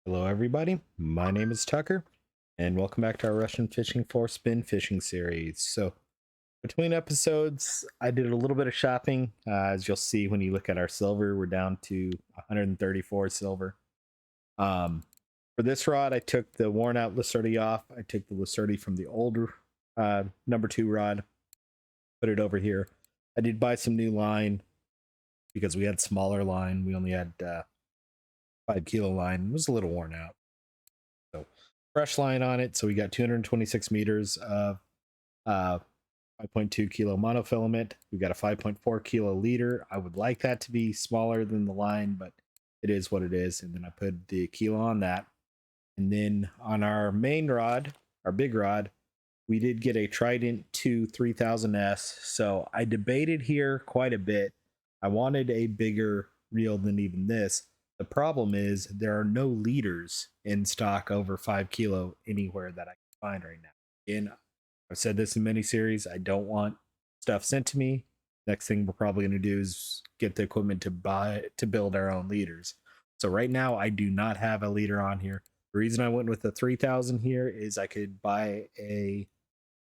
Hello, everybody. My name is Tucker, and welcome back to our Russian Fishing for Spin fishing series. So, between episodes, I did a little bit of shopping. As you'll see when you look at our silver, we're down to 134 silver. For this rod, I took the worn out Lacerti off. I took the Lacerti from the older number 2 rod, put it over here. I did buy some new line because we had smaller line. We only had 5 kilo line. It was a little worn out. So fresh line on it. So we got 226 meters of 5.2 kilo monofilament. We've got a 5.4 kilo leader. I would like that to be smaller than the line, but it is what it is. And then I put the kilo on that. And then on our main rod, our big rod, we did get a Trident 2 3000S. So I debated here quite a bit. I wanted a bigger reel than even this. The problem is there are no leaders in stock over 5 kilo anywhere that I can find right now. And I've said this in many series. I don't want stuff sent to me. Next thing we're probably going to do is get the equipment to build our own leaders. So right now I do not have a leader on here. The reason I went with the 3000 here is I could buy a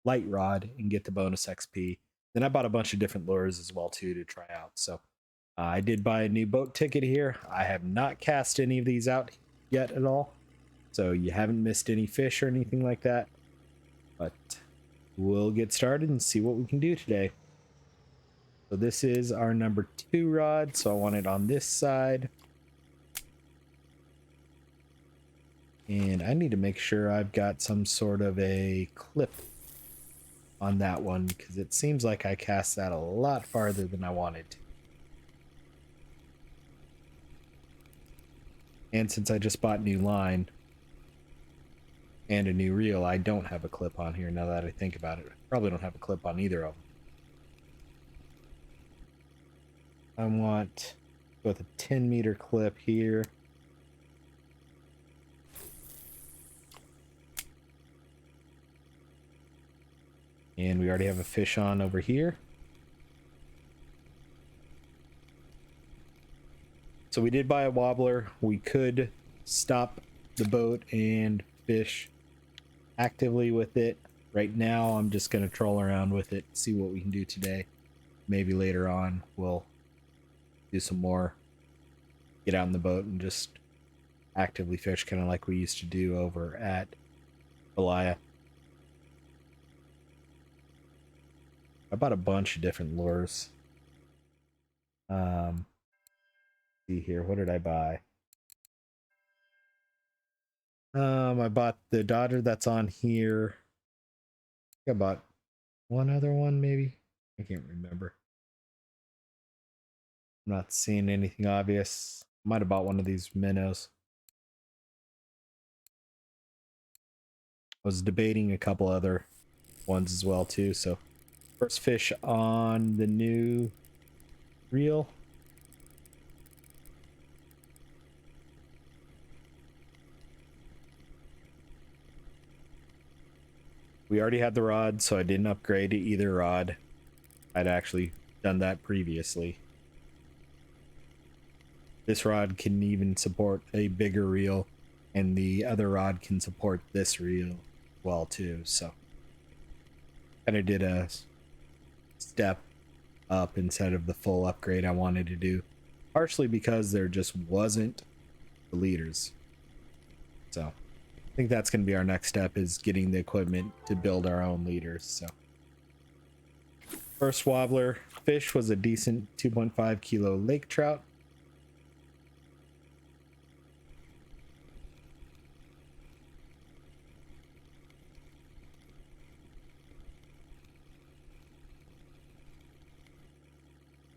light rod and get the bonus XP. Then I bought a bunch of different lures as well too to try out. So I did buy a new boat ticket here. I have not cast any of these out yet at all. So you haven't missed any fish or anything like that. But we'll get started and see what we can do today. So this is our number 2 rod. So I want it on this side. And I need to make sure I've got some sort of a clip on that one because it seems like I cast that a lot farther than I wanted to. And since I just bought new line and a new reel, I don't have a clip on here now that I think about it. I probably don't have a clip on either of them. I want with a 10-meter clip here. And we already have a fish on over here. So we did buy a wobbler. We could stop the boat and fish actively with it. Right now, I'm just going to troll around with it, see what we can do today. Maybe later on, we'll do some more. Get out in the boat and just actively fish, kind of like we used to do over at Belaya. I bought a bunch of different lures. See here, what did I buy? I bought the Dodger that's on here. I bought one other one, maybe. I can't remember. I'm not seeing anything obvious. Might have bought one of these minnows. I was debating a couple other ones as well too. So first fish on the new reel. We already had the rod, so I didn't upgrade to either rod. I'd actually done that previously. This rod can even support a bigger reel, and the other rod can support this reel well too. So kind of did a step up instead of the full upgrade I wanted to do, partially because there just wasn't the leaders. So I think that's going to be our next step, is getting the equipment to build our own leaders. So first wobbler fish was a decent 2.5 kilo lake trout.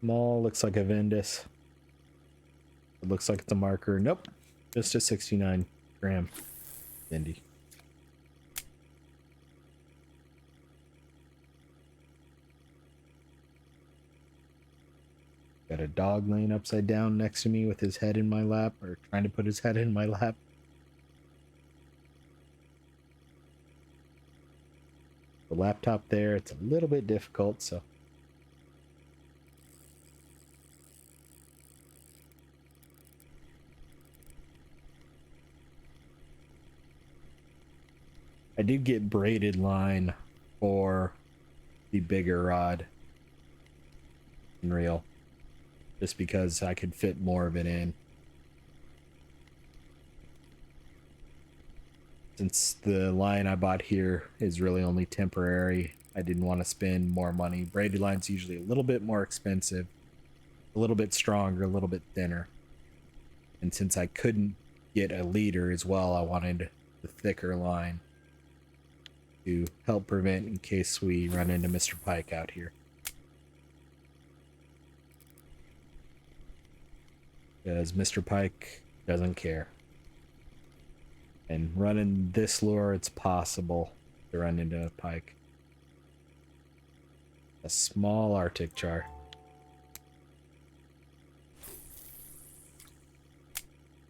Small, looks like a Vendus. It looks like it's a marker. Nope, just a 69 gram Indy. Got a dog laying upside down next to me with his head in my lap, or trying to put his head in my lap. The laptop there, it's a little bit difficult, so I did get braided line for the bigger rod and reel, just because I could fit more of it in. Since the line I bought here is really only temporary, I didn't want to spend more money. Braided line's usually a little bit more expensive, a little bit stronger, a little bit thinner. And since I couldn't get a leader as well, I wanted the thicker line to help prevent in case we run into Mr. Pike out here. Because Mr. Pike doesn't care. And running this lure, it's possible to run into a pike. A small Arctic char.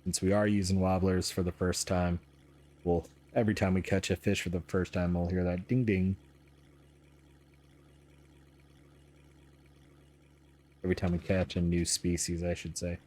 Since we are using wobblers for the first time, well, every time we catch a fish for the first time, we'll hear that ding ding. Every time we catch a new species, I should say.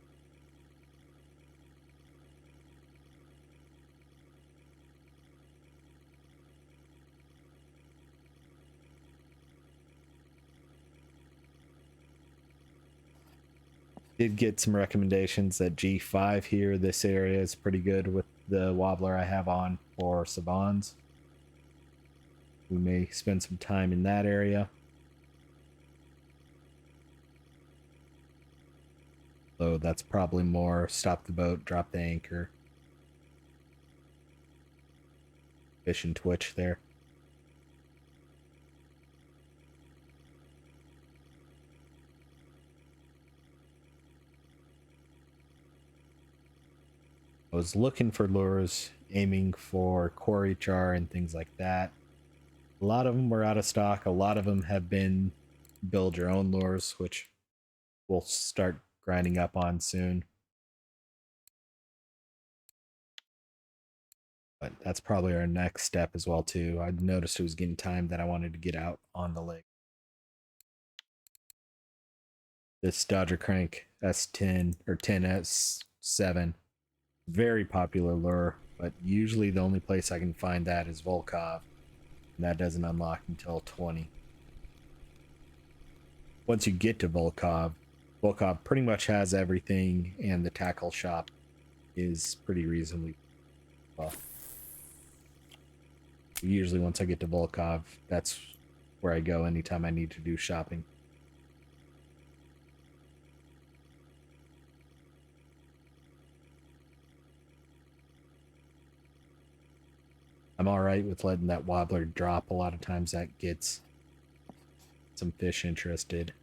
Did get some recommendations that G5 here, this area is pretty good with the wobbler I have on for Savans. We may spend some time in that area. So that's probably more stop the boat, drop the anchor, fish and twitch there. I was looking for lures, aiming for Kuori Char and things like that. A lot of them were out of stock. A lot of them have been build your own lures, which we'll start grinding up on soon. But that's probably our next step as well too. I noticed it was getting time that I wanted to get out on the lake. This Dodger Crank S10 or 10S7, very popular lure, but usually the only place I can find that is Volkov, and that doesn't unlock until 20. Once you get to Volkov pretty much has everything, and the tackle shop is pretty reasonably well. Usually once I get to Volkov, that's where I go anytime I need to do shopping. I'm alright with letting that wobbler drop. A lot of times that gets some fish interested.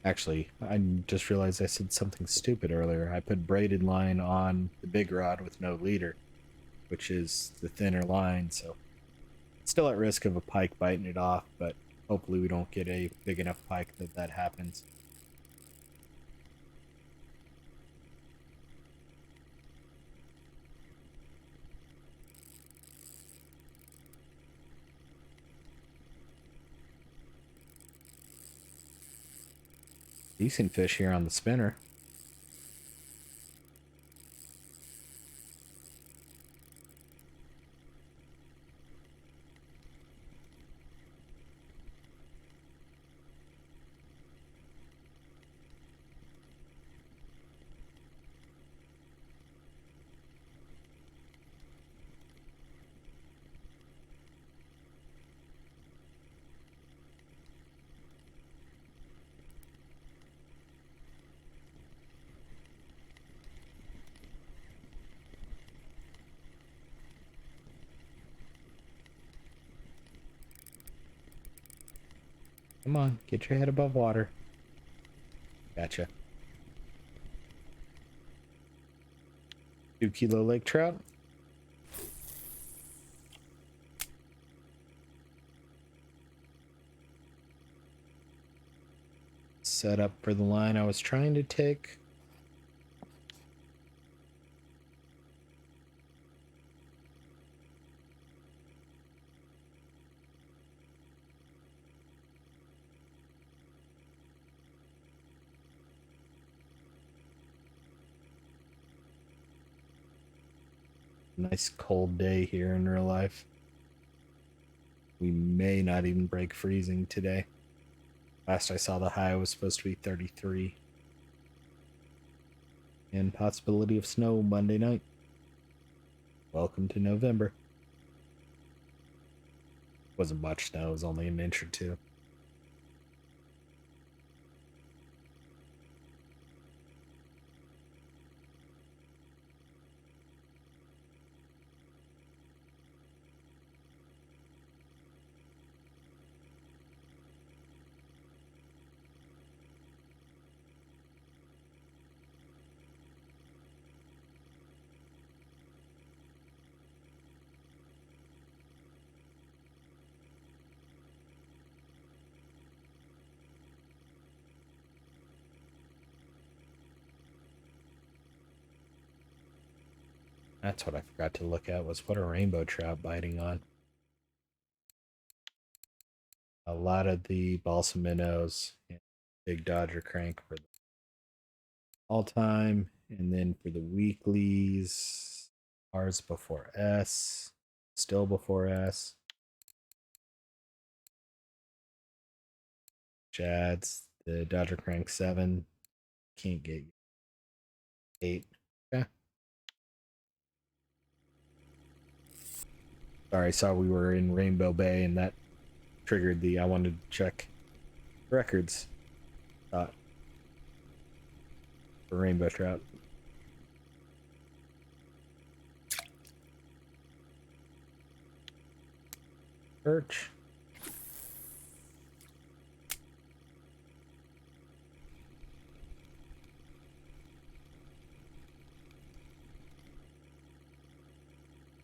Actually, I just realized I said something stupid earlier. I put braided line on the big rod with no leader, which is the thinner line, so it's still at risk of a pike biting it off, but hopefully we don't get a big enough pike that happens. Decent fish here on the spinner. Come on, get your head above water. Gotcha. 2-kilo lake trout. Set up for the line I was trying to take. Nice cold day here in real life. We may not even break freezing today. Last I saw, the high was supposed to be 33. And possibility of snow Monday night. Welcome to November. Wasn't much snow, it was only an inch or two. That's what I forgot to look at, was what a rainbow trout biting on. A lot of the balsa minnows and big dodger crank for the all time, and then for the weeklies, R's before S, still before S. Shads, the dodger crank 7, can't get 8. Yeah. Sorry, I saw we were in Rainbow Bay and that triggered the I wanted to check records thought for rainbow trout. Perch.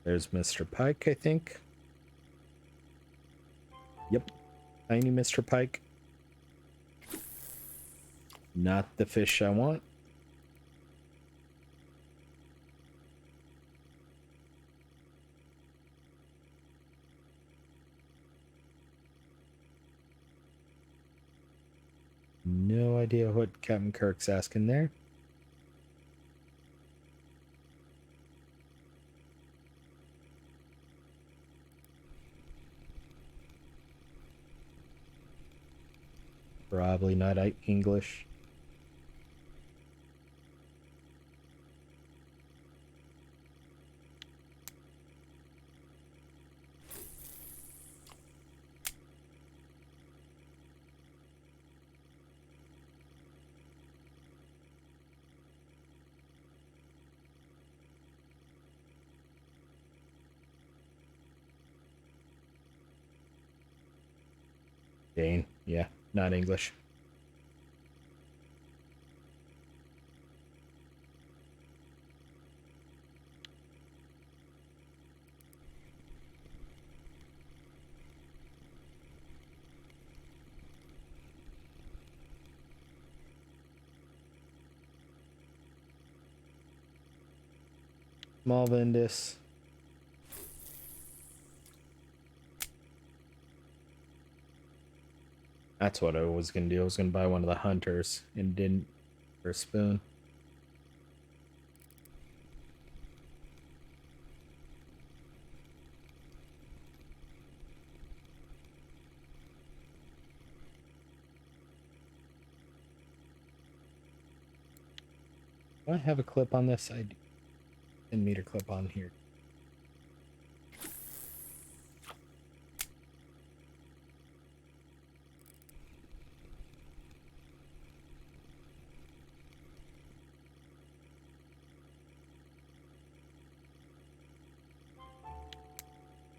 There's Mr. Pike, I think. Yep. Tiny Mr. Pike. Not the fish I want. No idea what Captain Kirk's asking there. Probably not English. Dane, yeah, not English. Small Vindus. That's what I was gonna do. I was gonna buy one of the hunters and didn't for a spoon. Do I have a clip on this? I do. 10-meter clip on here.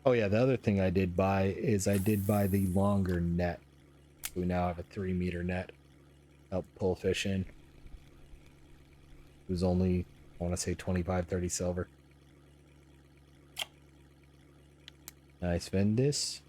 Oh yeah, the other thing I did buy is I did buy the longer net. We now have a 3-meter net. Help pull fish in. It was only, I want to say 25, 30 silver. Nice Vindus.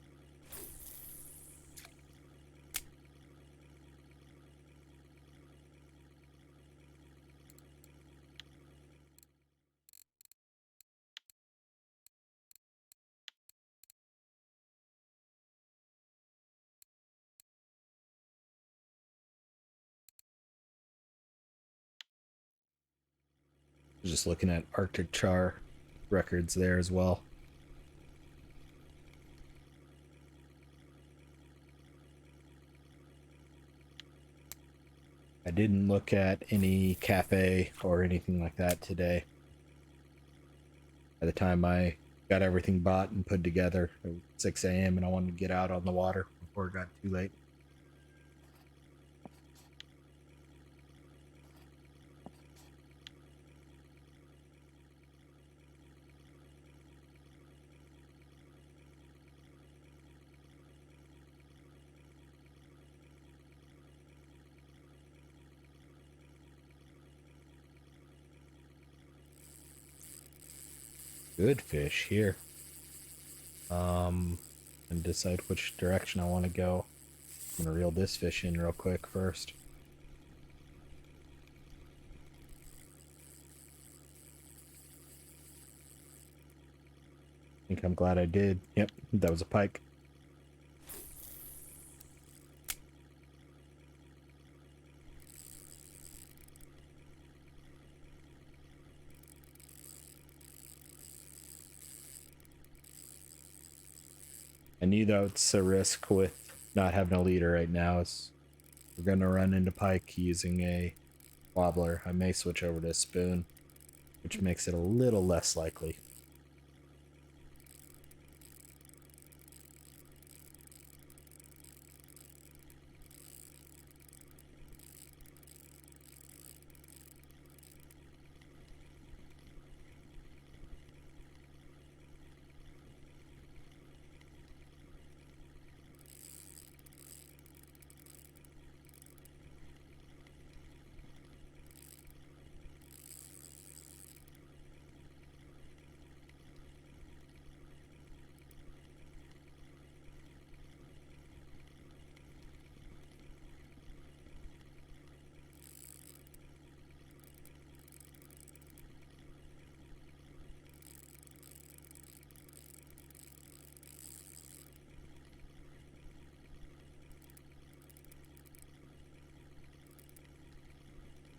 Just looking at Arctic Char records there as well. I didn't look at any cafe or anything like that today. By the time I got everything bought and put together, it was 6 a.m. and I wanted to get out on the water before it got too late. Good fish here. And decide which direction I want to go. I'm gonna reel this fish in real quick first. I think I'm glad I did. Yep, that was a pike. I knew that's a risk with not having a leader right now. Is we're gonna run into pike using a wobbler. I may switch over to a spoon, which makes it a little less likely.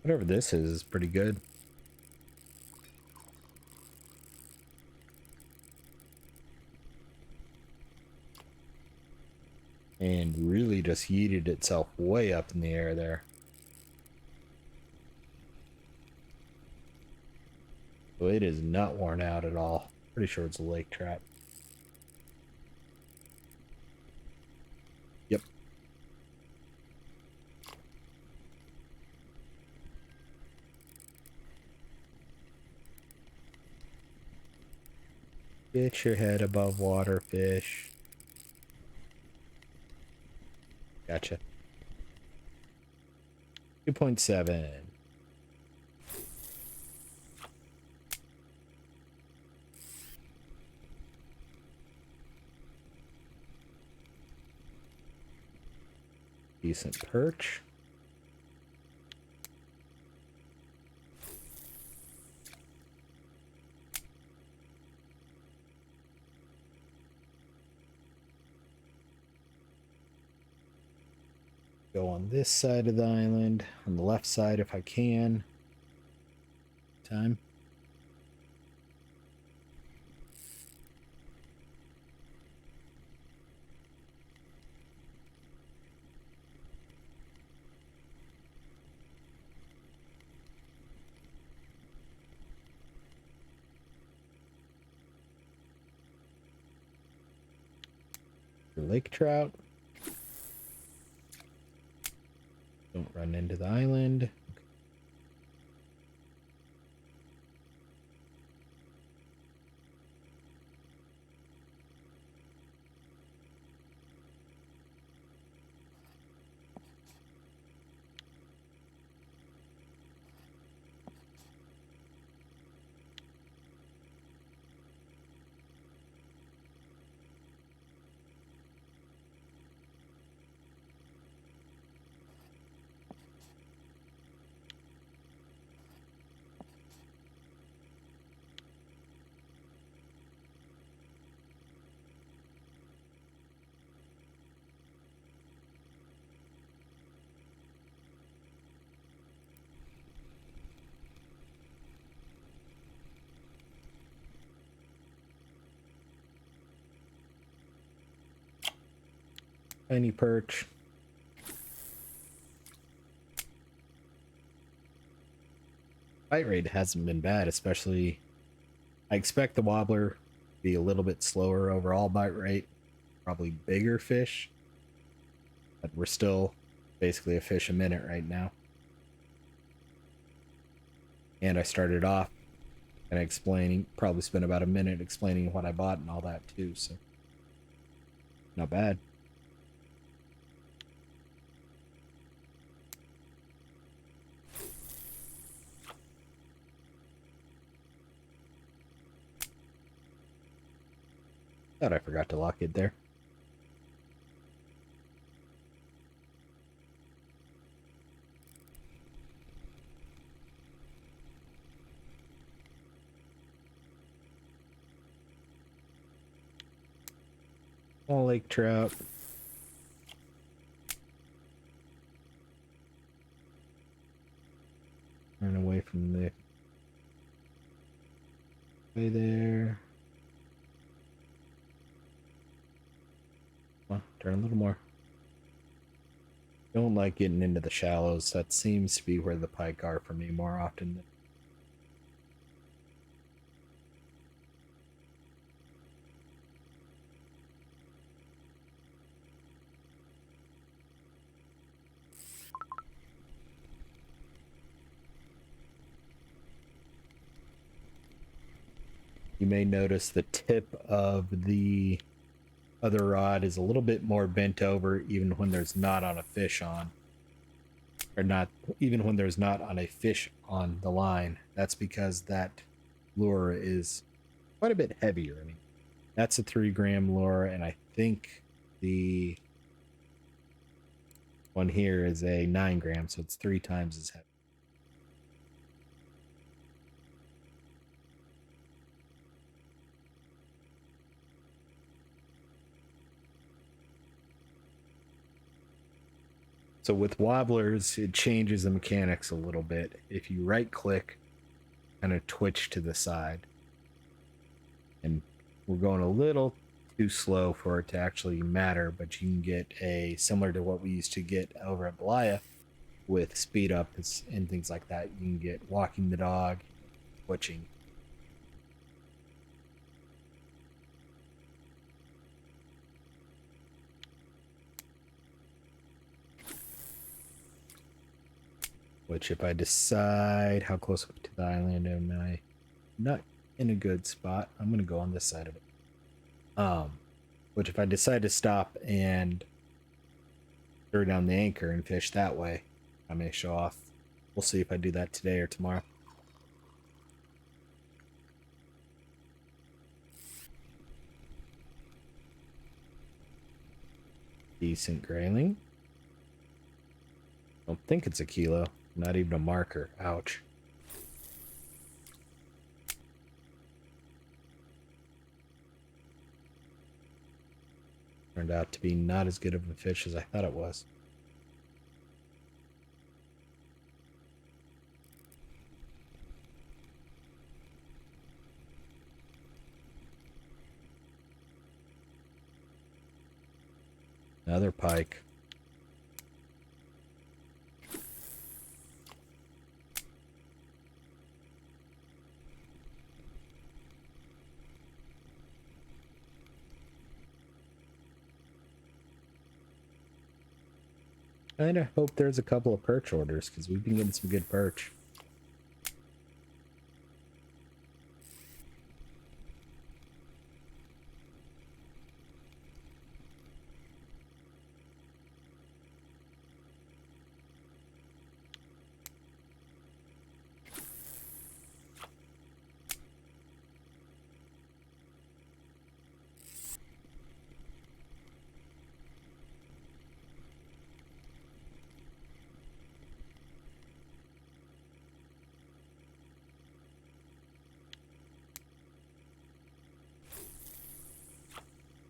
Whatever this is pretty good. And really just yeeted itself way up in the air there. So it is not worn out at all. Pretty sure it's a lake trap. Yep. Get your head above water, fish. Gotcha. 2.7. Decent perch. Go on this side of the island, on the left side if I can. Time. Lake trout. Don't run into the island. Tiny perch. Bite rate hasn't been bad, especially I expect the wobbler to be a little bit slower overall bite rate, probably bigger fish, but we're still basically a fish a minute right now. And I started off and explaining, probably spent about a minute explaining what I bought and all that too, so not bad. Thought I forgot to lock it there. Small lake trout. Run away from the way there. Come on, turn a little more. Don't like getting into the shallows. That seems to be where the pike are for me more often than. You may notice the tip of the other rod is a little bit more bent over even when there's not on a fish on. Or not, even when there's not on a fish on the line. That's because that lure is quite a bit heavier. I mean, that's a 3-gram lure, and I think the one here is a 9-gram, so it's 3 times as heavy. So with wobblers, it changes the mechanics a little bit. If you right click, kind of twitch to the side. And we're going a little too slow for it to actually matter, but you can get a similar to what we used to get over at Belaya with speed up and things like that. You can get walking the dog, twitching. Which, if I decide how close to the island am I, not in a good spot, I'm going to go on this side of it. Which, if I decide to stop and throw down the anchor and fish that way, I may show off. We'll see if I do that today or tomorrow. Decent grayling. Don't think it's a kilo. Not even a marker. Ouch. Turned out to be not as good of a fish as I thought it was. Another pike. Kind of hope there's a couple of perch orders because we've been getting some good perch.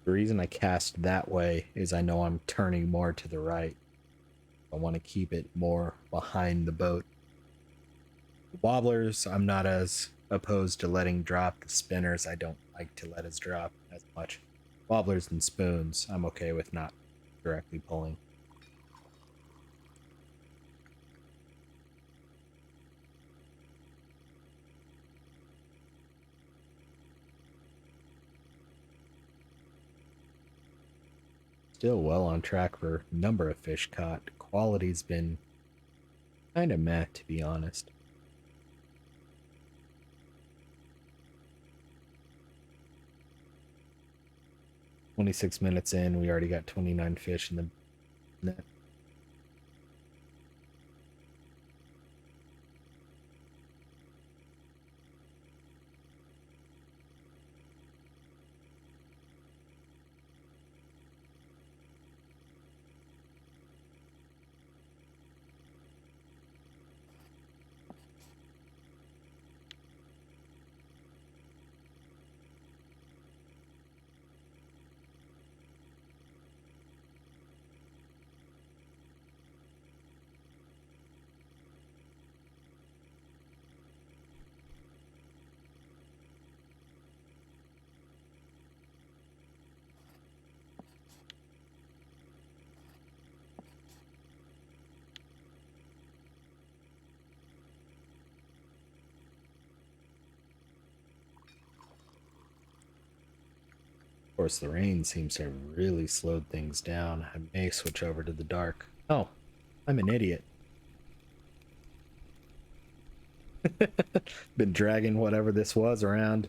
The reason I cast that way is I know I'm turning more to the right. I want to keep it more behind the boat. The wobblers, I'm not as opposed to letting drop. The spinners, I don't like to let us drop as much. Wobblers and spoons, I'm okay with not directly pulling. Still well on track for number of fish caught. Quality's been kind of meh, to be honest. "26 minutes in, we already got 29 fish in the net." Of course, the rain seems to have really slowed things down. I may switch over to the dark. Oh, I'm an idiot. Been dragging whatever this was around,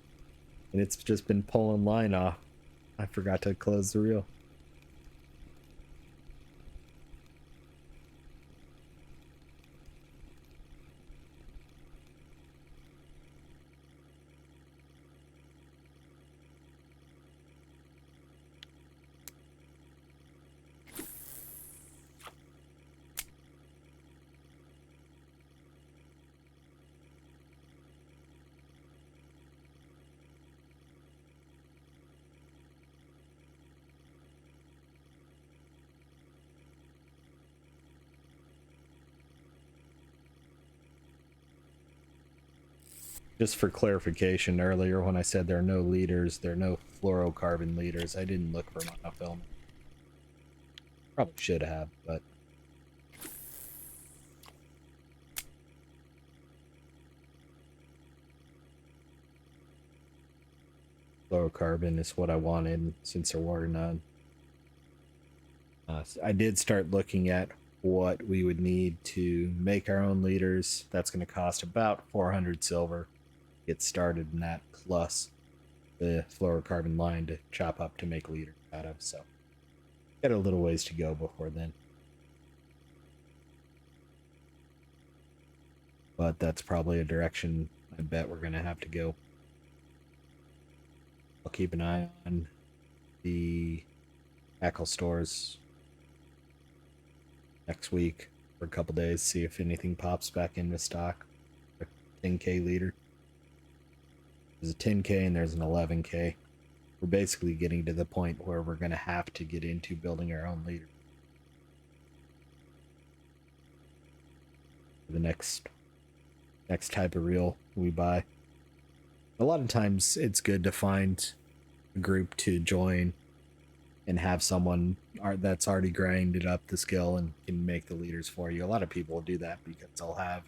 and it's just been pulling line off. I forgot to close the reel. Just for clarification, earlier when I said there are no leaders, there are no fluorocarbon leaders, I didn't look for monofilament. Probably should have, but fluorocarbon is what I wanted since there were none. I did start looking at what we would need to make our own leaders. That's going to cost about 400 silver. Get started in that, plus the fluorocarbon line to chop up to make leaders out of. So got a little ways to go before then. But that's probably a direction I bet we're going to have to go. I'll keep an eye on the tackle stores next week for a couple days, see if anything pops back into stock. A 10k leader. There's a 10k and there's an 11k. We're basically getting to the point where we're going to have to get into building our own leader. The next type of reel we buy. A lot of times it's good to find a group to join and have someone that's already grinded up the skill and can make the leaders for you. A lot of people will do that because they'll have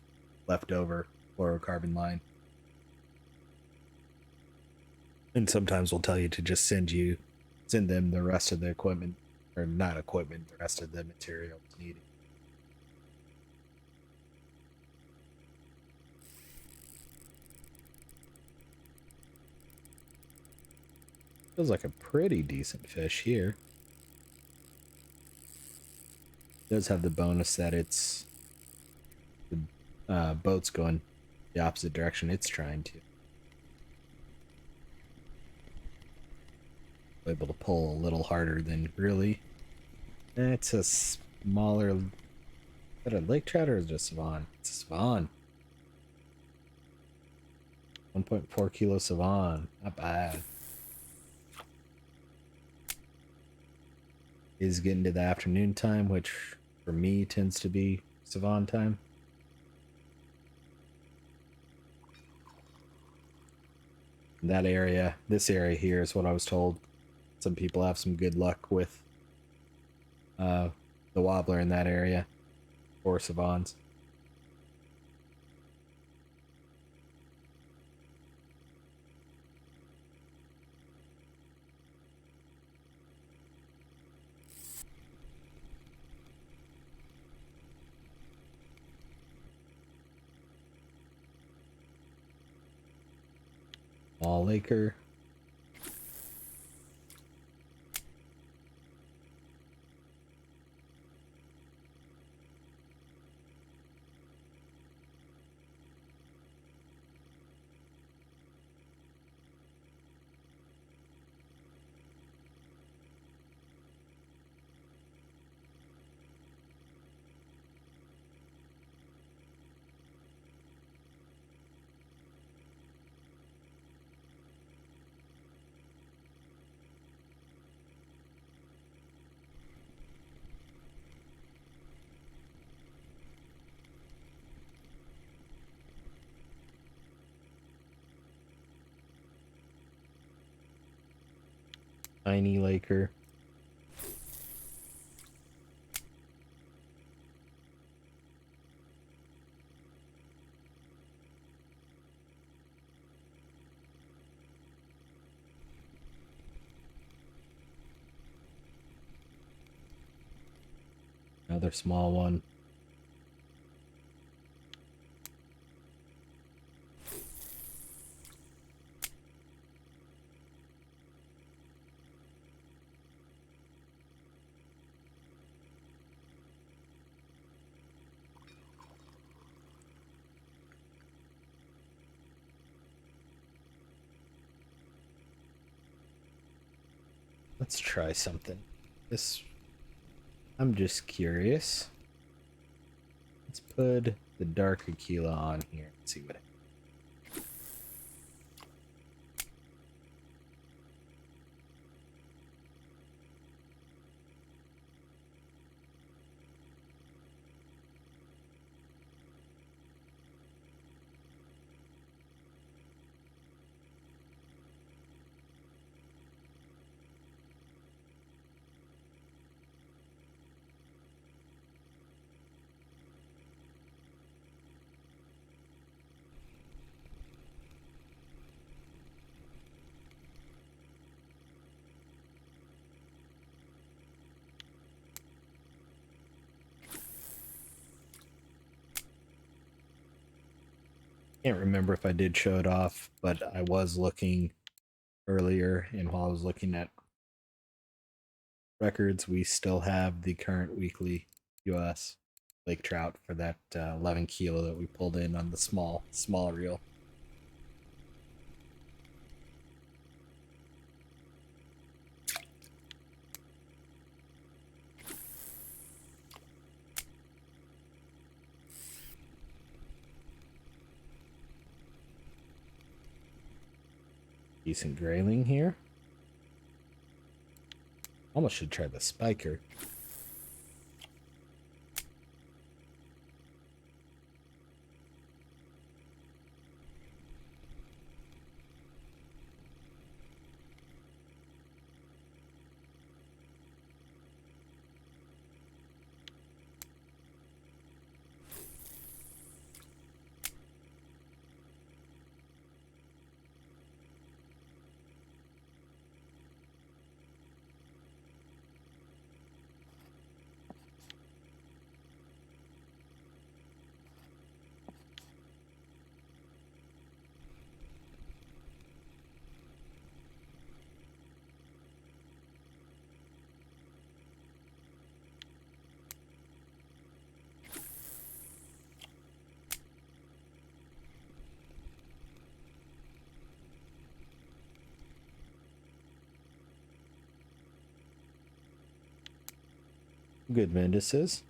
leftover fluorocarbon line. And sometimes we'll tell you to just send them the rest of the equipment, or not equipment, the rest of the materials needed. Feels like a pretty decent fish here. It does have the bonus that it's the boat's going the opposite direction it's trying to. Able to pull a little harder than really. It's a smaller. Is that a lake trout or is it a savan? It's a savan. 1.4 kilo savan. Not bad. Is getting to the afternoon time, which for me tends to be savan time. That area, this area here is what I was told. Some people have some good luck with the wobbler in that area, or savans. Small Laker. Tiny Laker. Another small one. Let's try something. This, I'm just curious. Let's put the dark Aquila on here and see what. Can't remember if I did show it off, but I was looking earlier, and while I was looking at records, we still have the current weekly US lake trout for that 11 kilo that we pulled in on the small reel. Decent grayling here. Almost should try the spiker. Good Mendices.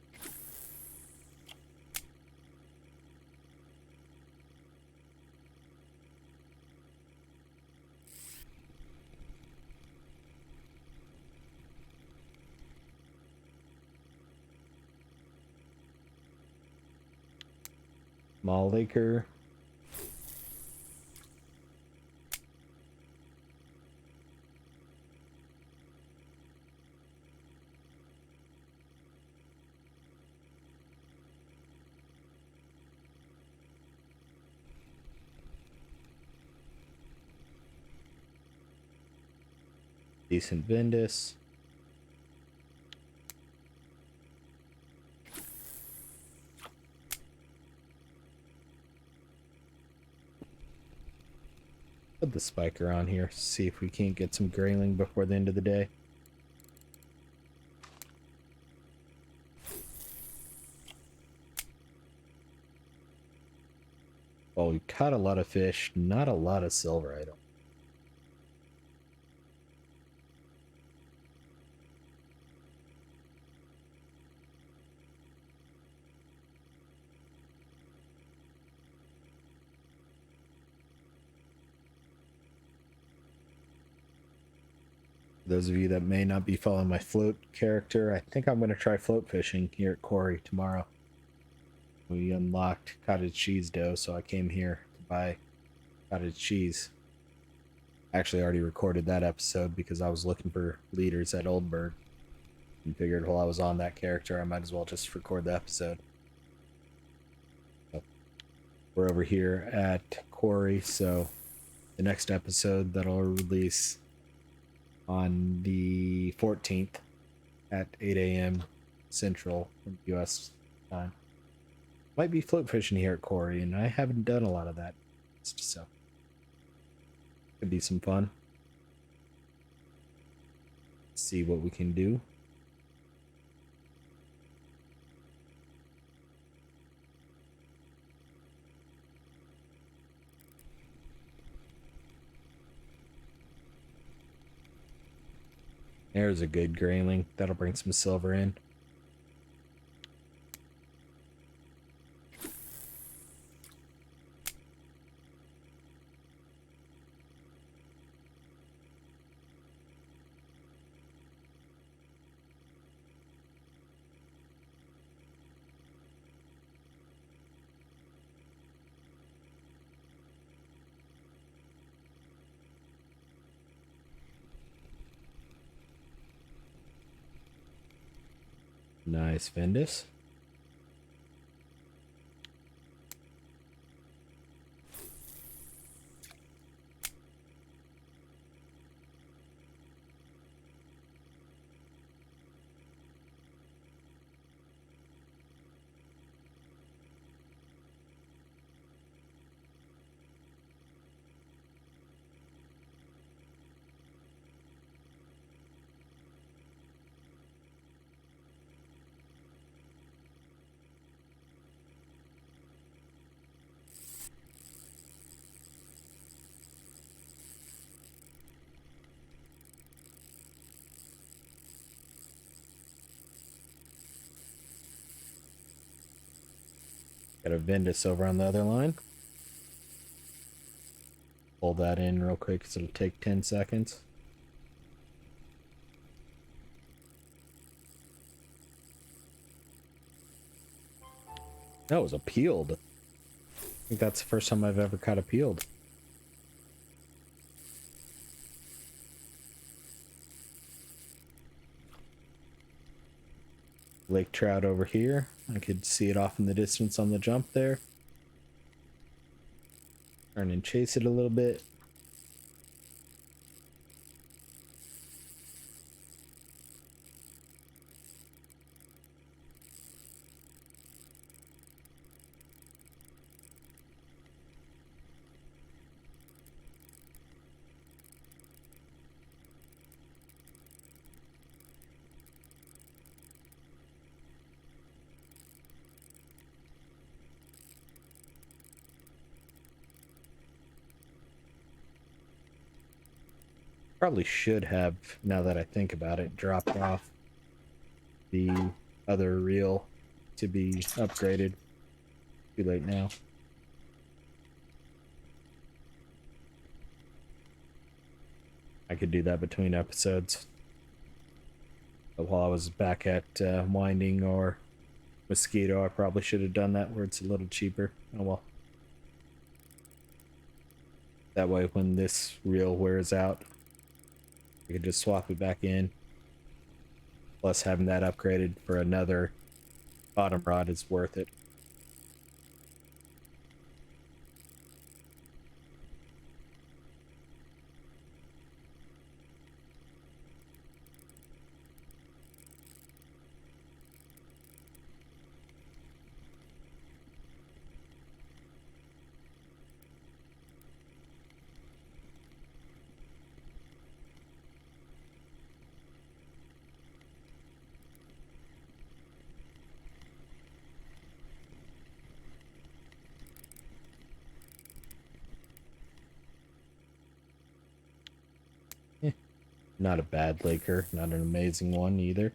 Small Laker. Decent Vindus. Put the spiker on here, see if we can't get some grayling before the end of the day. Well, we caught a lot of fish, not a lot of silver, I don't. For those of you that may not be following my float character, I think I'm going to try float fishing here at Kuori tomorrow. We unlocked cottage cheese dough, so I came here to buy cottage cheese. I actually already recorded that episode because I was looking for leaders at Oldburg and figured while I was on that character I might as well just record the episode. So we're over here at Kuori, so the next episode that'll release on the 14th at 8 a.m. Central US time. Might be float fishing here at Kuori, and I haven't done a lot of that, so could be some fun. See what we can do. There's a good grayling. That'll bring some silver in. Nice Vindus. Got a Vindus over on the other line. Pull that in real quick because it'll take 10 seconds. That was a peeled. I think that's the first time I've ever caught a peeled. Lake trout over here. I could see it off in the distance on the jump there. Turn and chase it a little bit. Probably should have, now that I think about it, dropped off the other reel to be upgraded. Too late now. I could do that between episodes. But while I was back at Winding or Mosquito, I probably should have done that where it's a little cheaper. Oh well. That way when this reel wears out, I could just swap it back in. Plus having that upgraded for another bottom rod is worth it. Not a bad Laker, not an amazing one either.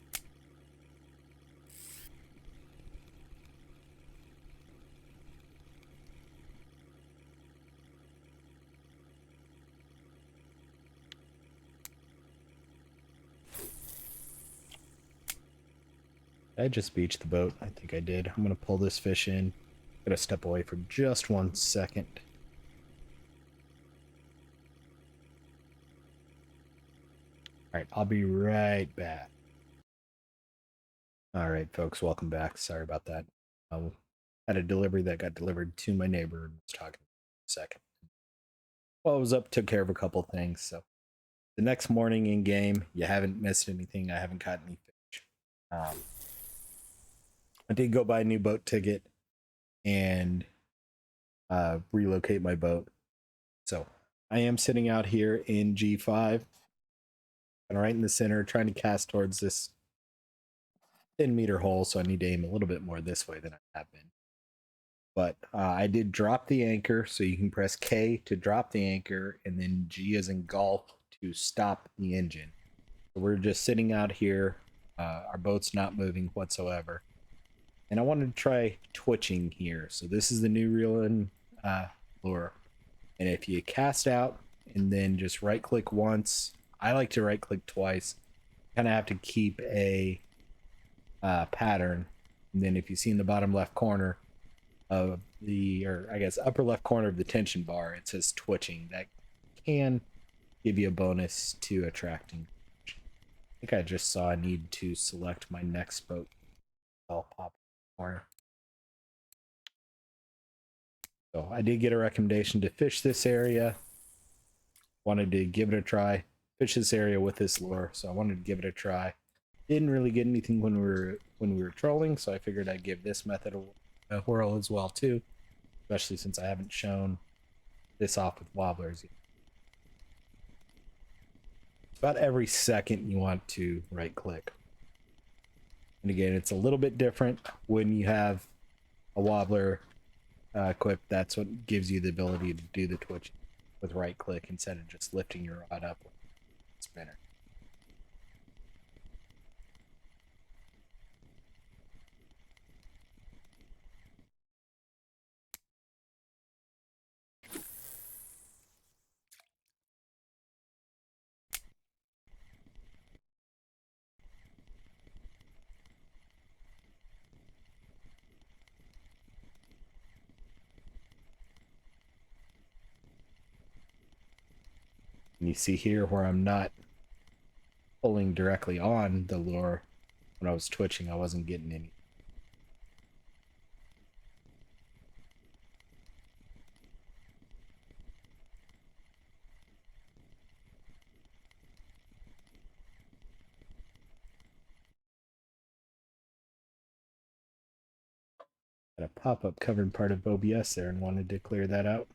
I just beached the boat. I think I did. I'm gonna pull this fish in. Gotta step away for just 1 second. All right, I'll be right back. All right, folks, welcome back. Sorry about that. I had a delivery that got delivered to my neighbor and was talking for a second. Well, I was up, took care of a couple things. So the next morning in game, you haven't missed anything. I haven't caught any fish. I did go buy a new boat ticket and relocate my boat. So I am sitting out here in G5 and right in the center, trying to cast towards this 10-meter hole. So I need to aim a little bit more this way than I have been. But I did drop the anchor, so you can press K to drop the anchor, and then G as in golf to stop the engine. So we're just sitting out here. Our boat's not moving whatsoever. And I wanted to try twitching here. So this is the new reel and lure. And if you cast out and then just right click once, I like to right click twice. Kind of have to keep a pattern. And then if you see in the bottom left corner of the, or I guess upper left corner of the tension bar, it says twitching. That can give you a bonus to attracting. I think I just saw I need to select my next boat. I'll pop corner. So I did get a recommendation to fish this area. Wanted to give it a try. Fish this area with this lure, so I wanted to give it a try. Didn't really get anything when we were trolling, so I figured I'd give this method a whirl as well too, especially since I haven't shown this off with wobblers yet. About every second you want to right click. And again, it's a little bit different when you have a wobbler equipped. That's what gives you the ability to do the twitch with right click instead of just lifting your rod up with a spinner. And you see here where I'm not pulling directly on the lure. When I was twitching, I wasn't getting any. Got a pop-up covered part of OBS there and wanted to clear that out.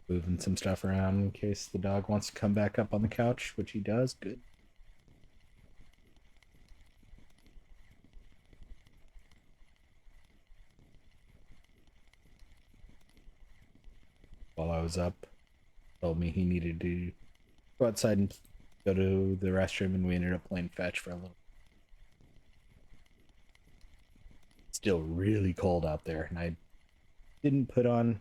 Moving some stuff around in case the dog wants to come back up on the couch, which he does. Good. While I was up, told me he needed to go outside and go to the restroom, and we ended up playing fetch for a little. Still really cold out there, and I didn't put on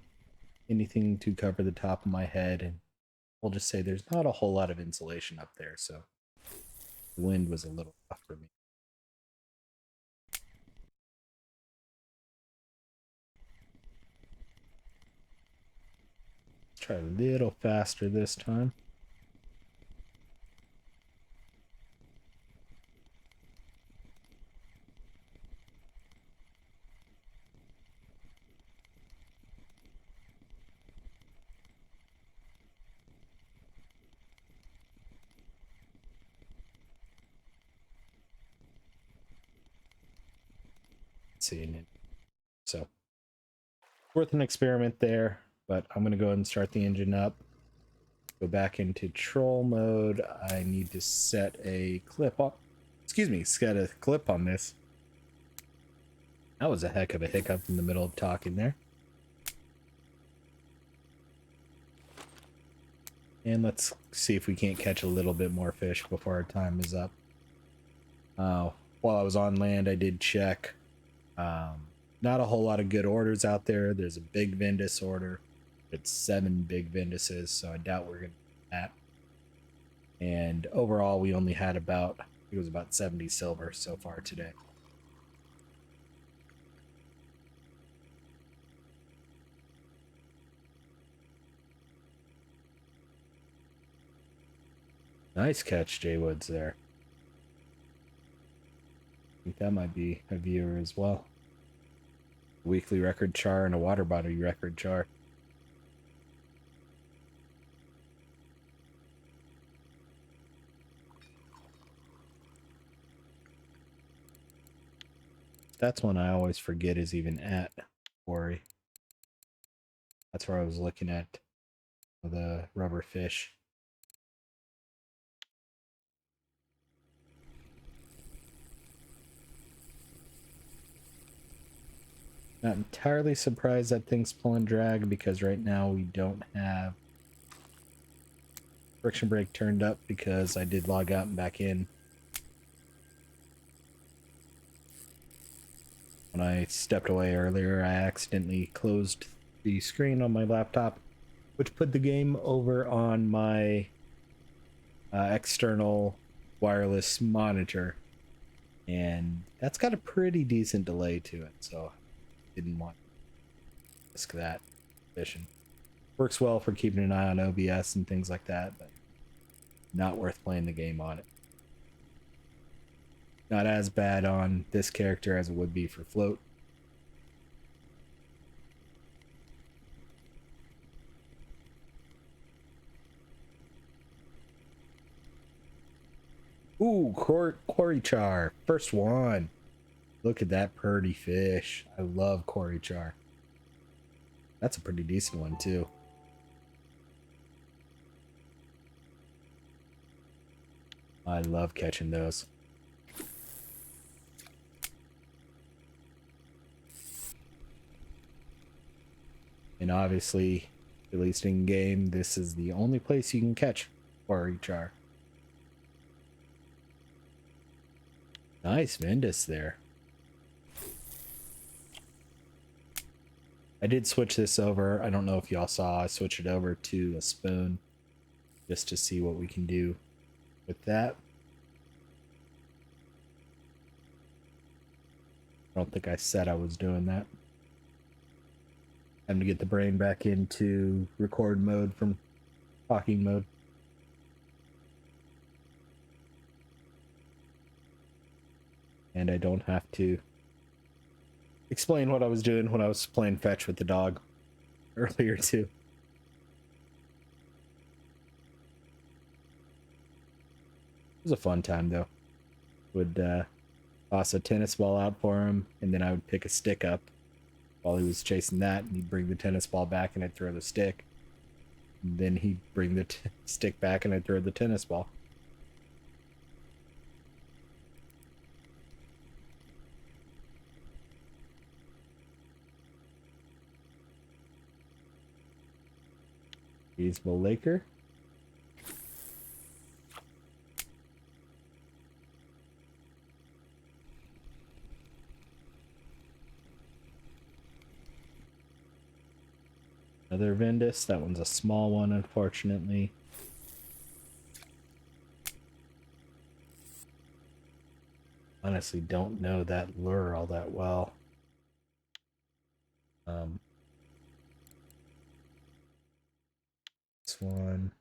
anything to cover the top of my head, and we'll just say there's not a whole lot of insulation up there, so the wind was a little rough for me. Let's try a little faster this time. Seeing it. So worth an experiment there, but I'm going to go ahead and start the engine up. Go back into troll mode. I need to set a clip on, set a clip on this. That was a heck of a hiccup in the middle of talking there. And let's see if we can't catch a little bit more fish before our time is up. While I was on land, I did check. Not a whole lot of good orders out there. There's a big Vindus order. It's 7 big Vinduses, so I doubt we're going to do that. And overall, we only had about, I think it was about 70 silver so far today. Nice catch, Jay Woods there. I think that might be a viewer as well. Weekly record char and a water body record char. That's one I always forget is even at Kuori. That's where I was looking at the rubber fish. Not entirely surprised that thing's pulling drag because right now we don't have friction brake turned up because I did log out and back in. When I stepped away earlier, I accidentally closed the screen on my laptop, which put the game over on my external wireless monitor. And that's got a pretty decent delay to it, so I didn't want to risk that mission. Works well for keeping an eye on OBS and things like that, but not worth playing the game on it. Not as bad on this character as it would be for float. Ooh, Kuori Char, first one. Look at that pretty fish. I love Kuori Char. That's a pretty decent one too. I love catching those. And obviously, at least in game, this is the only place you can catch Kuori Char. Nice Vindus there. I did switch this over. I don't know if y'all saw. I switched it over to a spoon just to see what we can do with that. I don't think I said I was doing that. Time to get the brain back into record mode from talking mode. And I don't have to explain what I was doing when I was playing fetch with the dog earlier too. It was a fun time though. Would toss a tennis ball out for him, and then I would pick a stick up while he was chasing that, and he'd bring the tennis ball back and I'd throw the stick. And then he'd bring the stick back and I'd throw the tennis ball. Feasible Laker. Another Vindus. That one's a small one, unfortunately. Honestly, don't know that lure all that well. This one.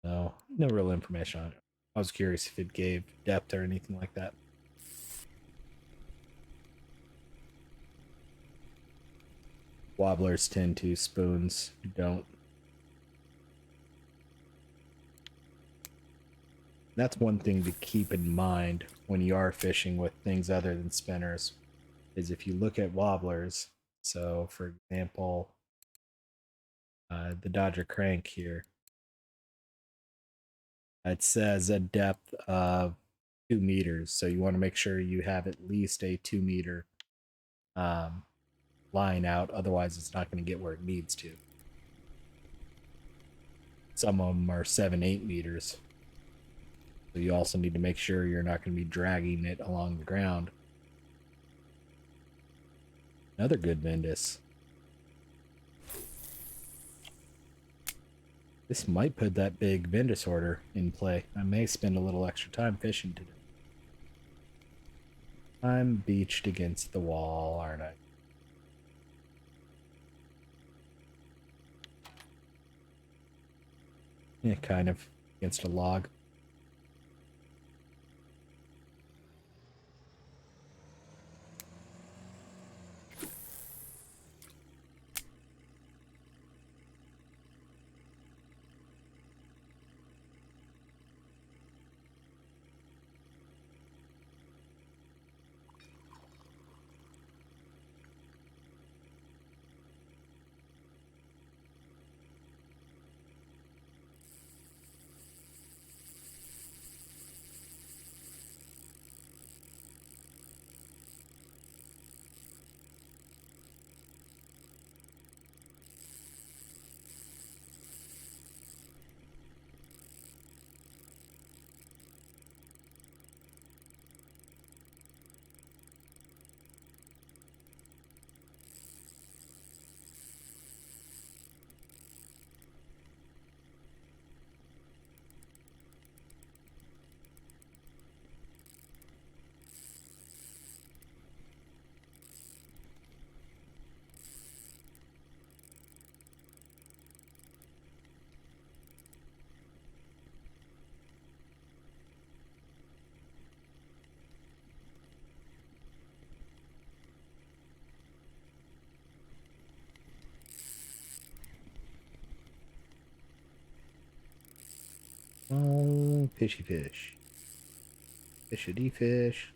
No real information on it. I was curious if it gave depth or anything like that. Wobblers tend to, spoons don't. That's one thing to keep in mind when you are fishing with things other than spinners, is if you look at wobblers. So, for example, the Dodger crank here, it says a depth of 2 meters. So you want to make sure you have at least a 2 meter um, line out. Otherwise, it's not going to get where it needs to. Some of them are 7, 8 meters. So you also need to make sure you're not going to be dragging it along the ground. Another good Ventus. This might put that big Ventus order in play. I may spend a little extra time fishing today. I'm beached against the wall, aren't I? Yeah, kind of. Against a log. Oh, fishy fish. Fishity fish.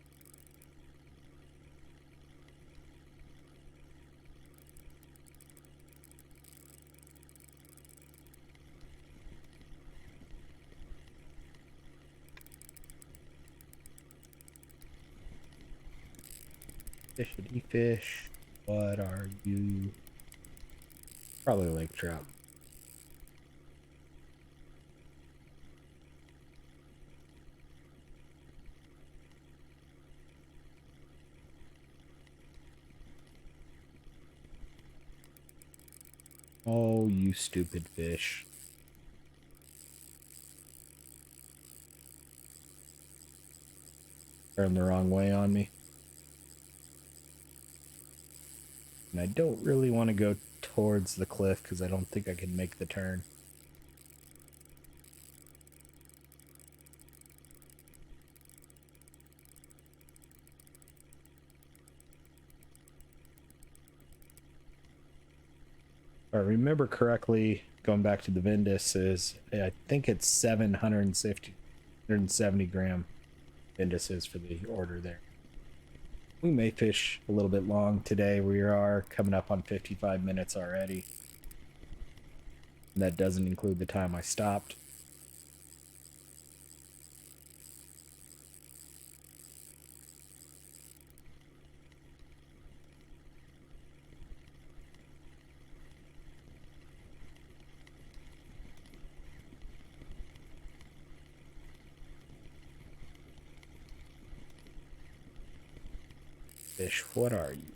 Fishity fish. What are you? Probably lake trout. Oh, you stupid fish. Turned the wrong way on me. And I don't really want to go towards the cliff because I don't think I can make the turn. If I remember correctly, going back to the Ventus, is I think it's 770 gram Ventuses for the order there. We may fish a little bit long today. We are coming up on 55 minutes already. And that doesn't include the time I stopped. Fish, what are you?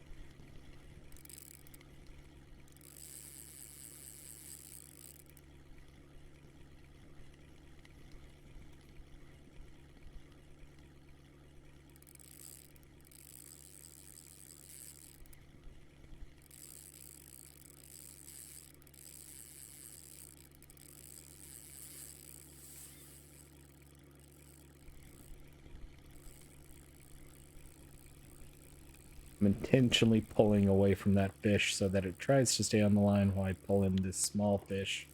I'm intentionally pulling away from that fish so that it tries to stay on the line while I pull in this small fish.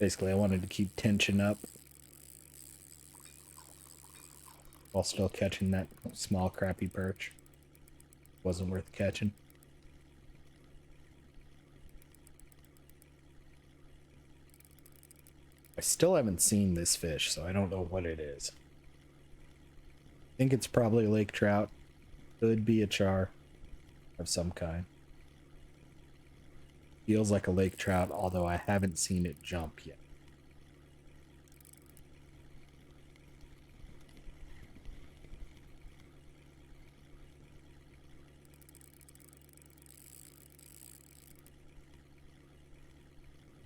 Basically, I wanted to keep tension up while still catching that small crappy perch. Wasn't worth catching. I still haven't seen this fish, so I don't know what it is. I think it's probably a lake trout. Could be a char of some kind. Feels like a lake trout, although I haven't seen it jump yet.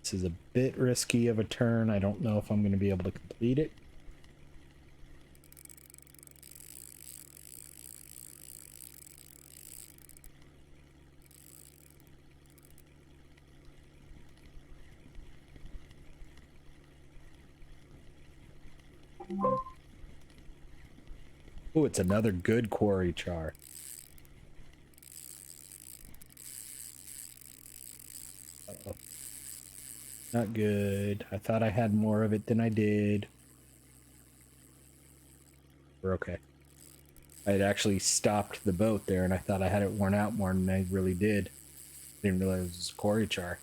This is a bit risky of a turn. I don't know if I'm going to be able to complete it. Oh, it's another good Kuori Char. Uh-oh. Not good. I thought I had more of it than I did. We're okay. I had actually stopped the boat there, and I thought I had it worn out more than I really did. Didn't realize it was a Kuori Char.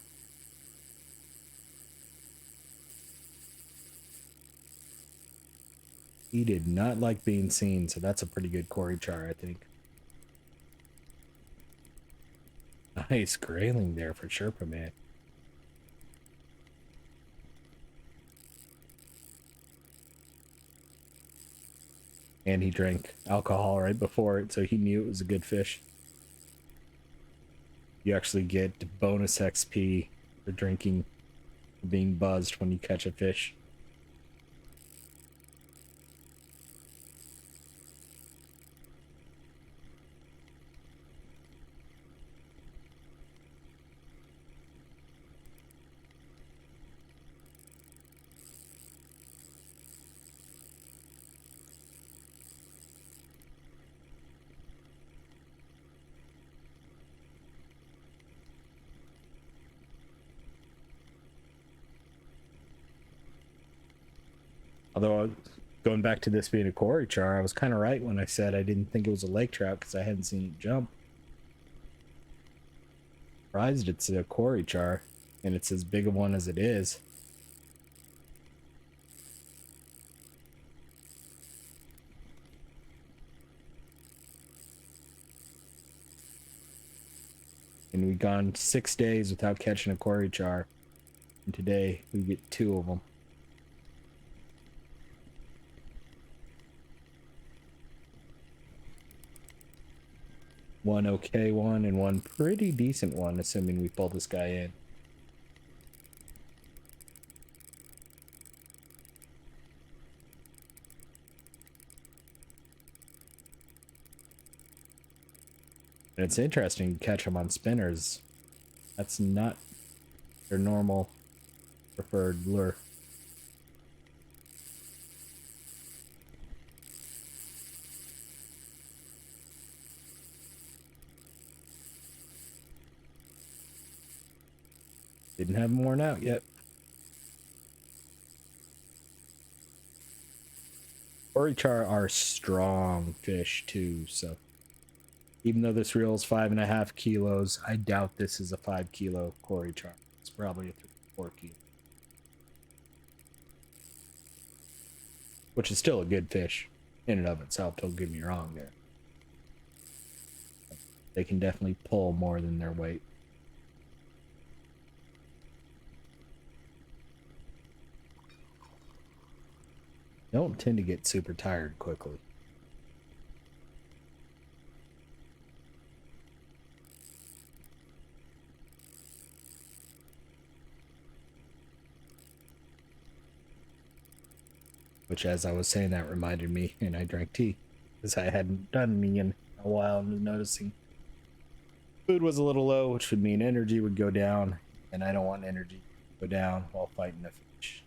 He did not like being seen, so that's a pretty good Kuori Char, I think. Nice grayling there for Sherpa, man. And he drank alcohol right before it, so he knew it was a good fish. You actually get bonus XP for drinking, for being buzzed when you catch a fish. Although, going back to this being a Kuori Char, I was kind of right when I said I didn't think it was a lake trout because I hadn't seen it jump. Surprised it's a Kuori Char, and it's as big a one as it is. And we've gone 6 days without catching a Kuori Char, and today we get 2 of them. One okay one and one pretty decent one, assuming we pull this guy in. And it's interesting to catch them on spinners. That's not their normal preferred lure. Didn't have them worn out yet. Kuori Char are strong fish too, so even though this reel is 5.5 kilos, I doubt this is a 5 kilo Kuori Char. It's probably a 3-4 kilo. Which is still a good fish in and of itself, don't get me wrong there. They can definitely pull more than their weight. Don't tend to get super tired quickly. Which, as I was saying, that reminded me, and I drank tea because I hadn't done any in a while and was noticing food was a little low, which would mean energy would go down, and I don't want energy to go down while fighting a fish.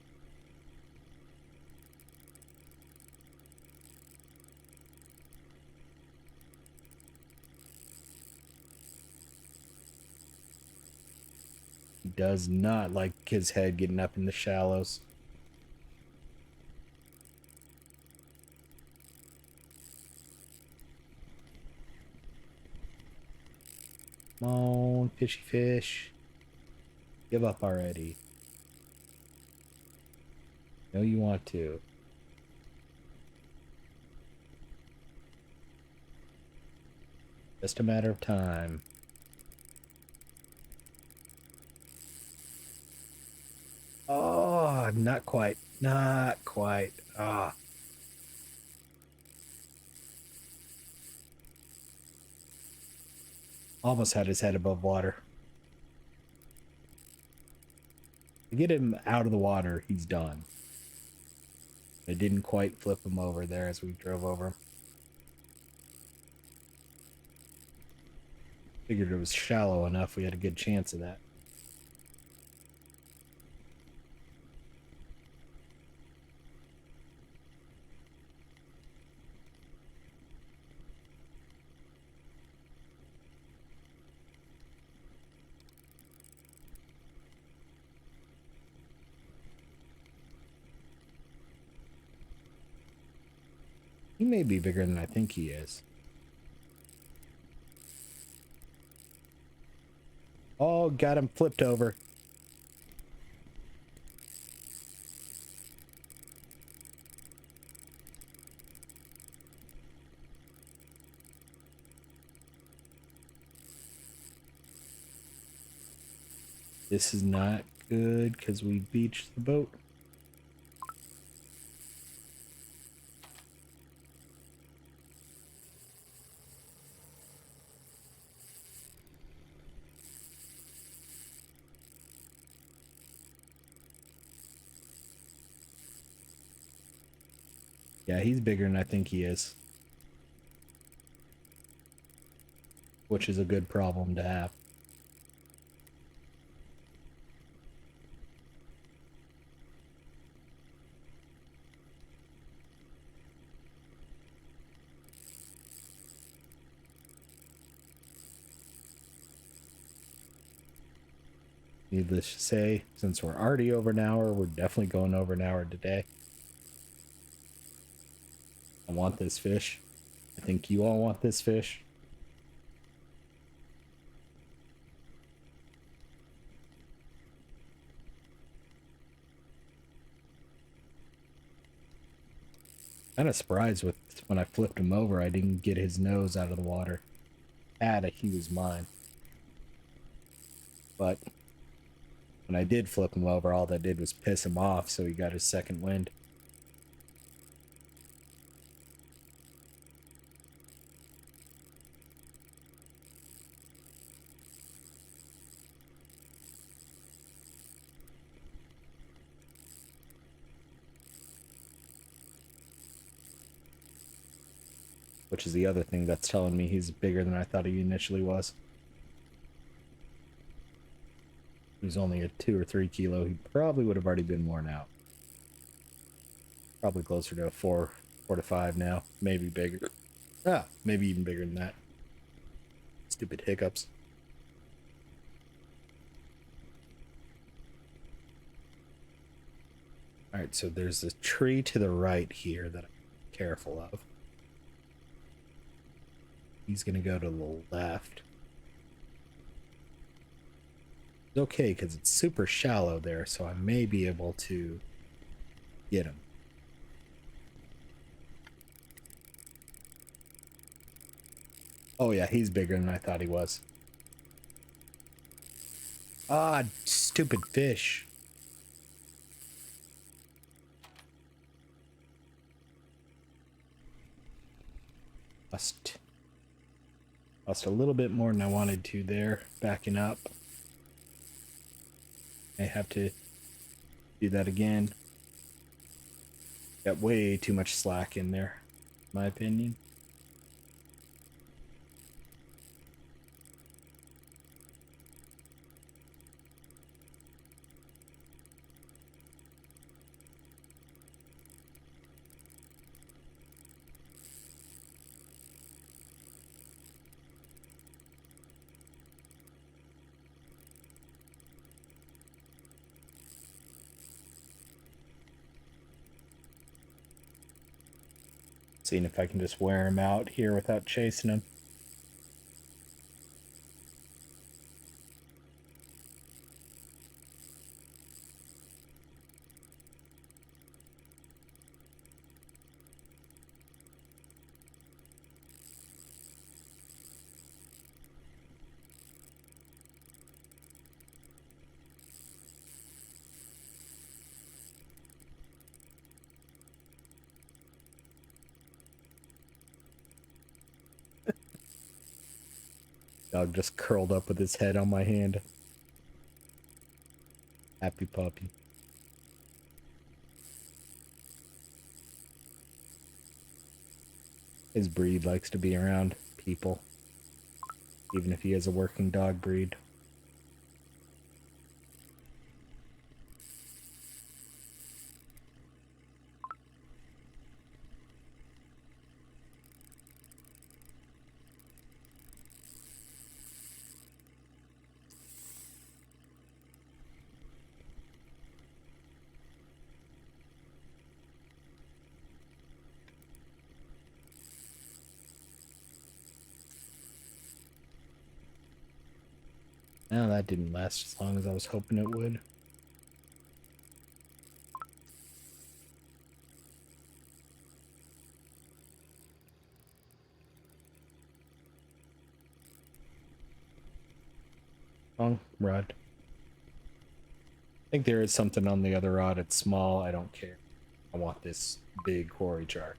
He does not like like his head getting up in the shallows. Come on, fishy fish. Give up already. No, you want to. Just a matter of time. Oh, not quite. Not quite. Ah. Almost had his head above water. To get him out of the water, he's done. I didn't quite flip him over there as we drove over him. Figured it was shallow enough, we had a good chance of that. He may be bigger than I think he is. Oh, got him flipped over. This is not good because we beached the boat. Yeah, he's bigger than I think he is. Which is a good problem to have. Needless to say, since we're already over an hour, we're definitely going over an hour today. I want this fish. I think you all want this fish. Kind of surprised with when I flipped him over, I didn't get his nose out of the water. He was mine. But when I did flip him over, all that did was piss him off, so he got his second wind. Which is the other thing that's telling me he's bigger than I thought he initially was. He was only a 2 or 3 kilo. He probably would have already been worn out. Probably closer to a 4 to 5 now. Maybe bigger. Maybe even bigger than that. Stupid hiccups. Alright, so there's a tree to the right here that I'm careful of. He's gonna go to the left. It's okay, because it's super shallow there, so I may be able to get him. Oh yeah, he's bigger than I thought he was. Ah, stupid fish. Lost a little bit more than I wanted to there, backing up. I have to do that again. Got way too much slack in there, in my opinion. Seeing if I can just wear him out here without chasing him. Dog just curled up with his head on my hand. Happy puppy. His breed likes to be around people, even if he is a working dog breed. Now that didn't last as long as I was hoping it would. Wrong rod. I think there is something on the other rod. It's small. I don't care. I want this big Kuori Char.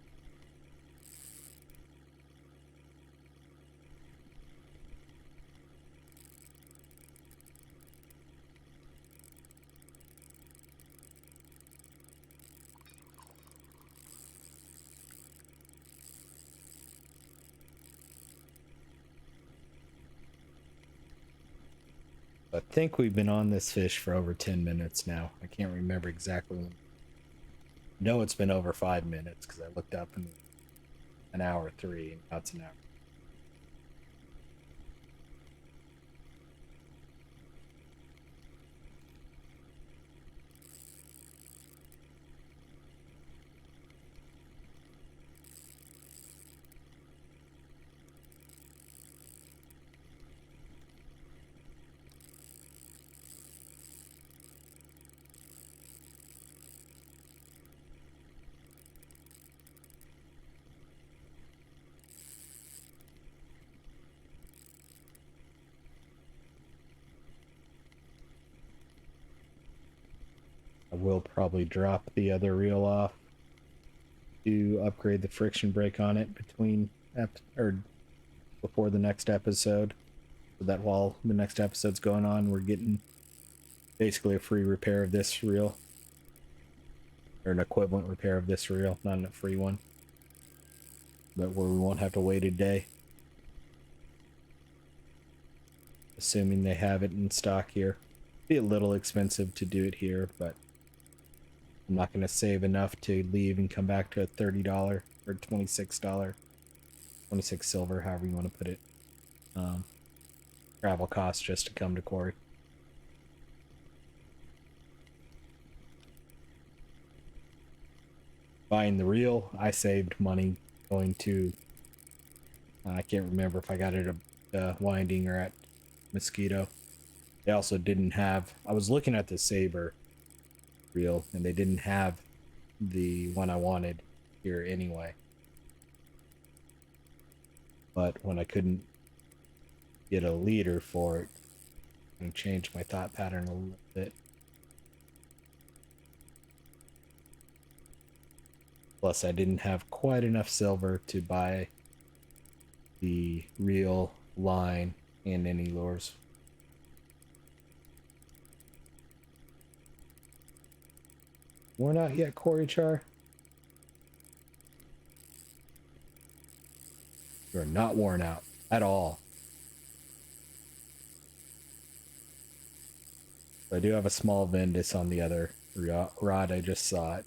I think we've been on this fish for over 10 minutes now. I can't remember exactly when. No, it's been over 5 minutes because I looked up in an hour 3 and now it's an hour. I will probably drop the other reel off to upgrade the friction brake on it between or before the next episode, so that while the next episode's going on, we're getting basically a free repair of this reel, or an equivalent repair of this reel, not a free one, but where we won't have to wait a day, assuming they have it in stock here. Be a little expensive to do it here, but I'm not going to save enough to leave and come back to a $30 or $26, 26 silver, however you want to put it, travel cost just to come to Kuori. Buying the reel, I saved money going to, I can't remember if I got it at Winding or at Mosquito. They also didn't have, I was looking at the Saber reel and they didn't have the one I wanted here anyway. But when I couldn't get a leader for it, I changed my thought pattern a little bit. Plus, I didn't have quite enough silver to buy the reel, line, and any lures. Worn out yet, Kuori Char? You're not worn out at all. I do have a small Vendus on the other rod. I just saw it.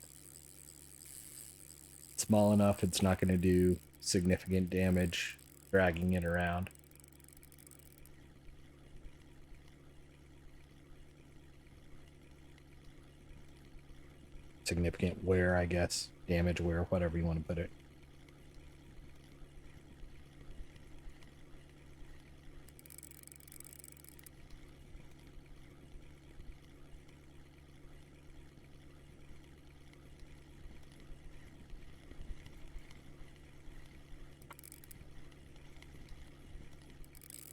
Small enough it's not going to do significant damage dragging it around. Significant wear, I guess. Damage wear, whatever you want to put it.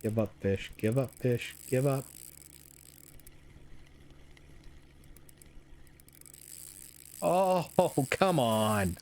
Give up, fish. Give up, fish. Give up. Oh, come on.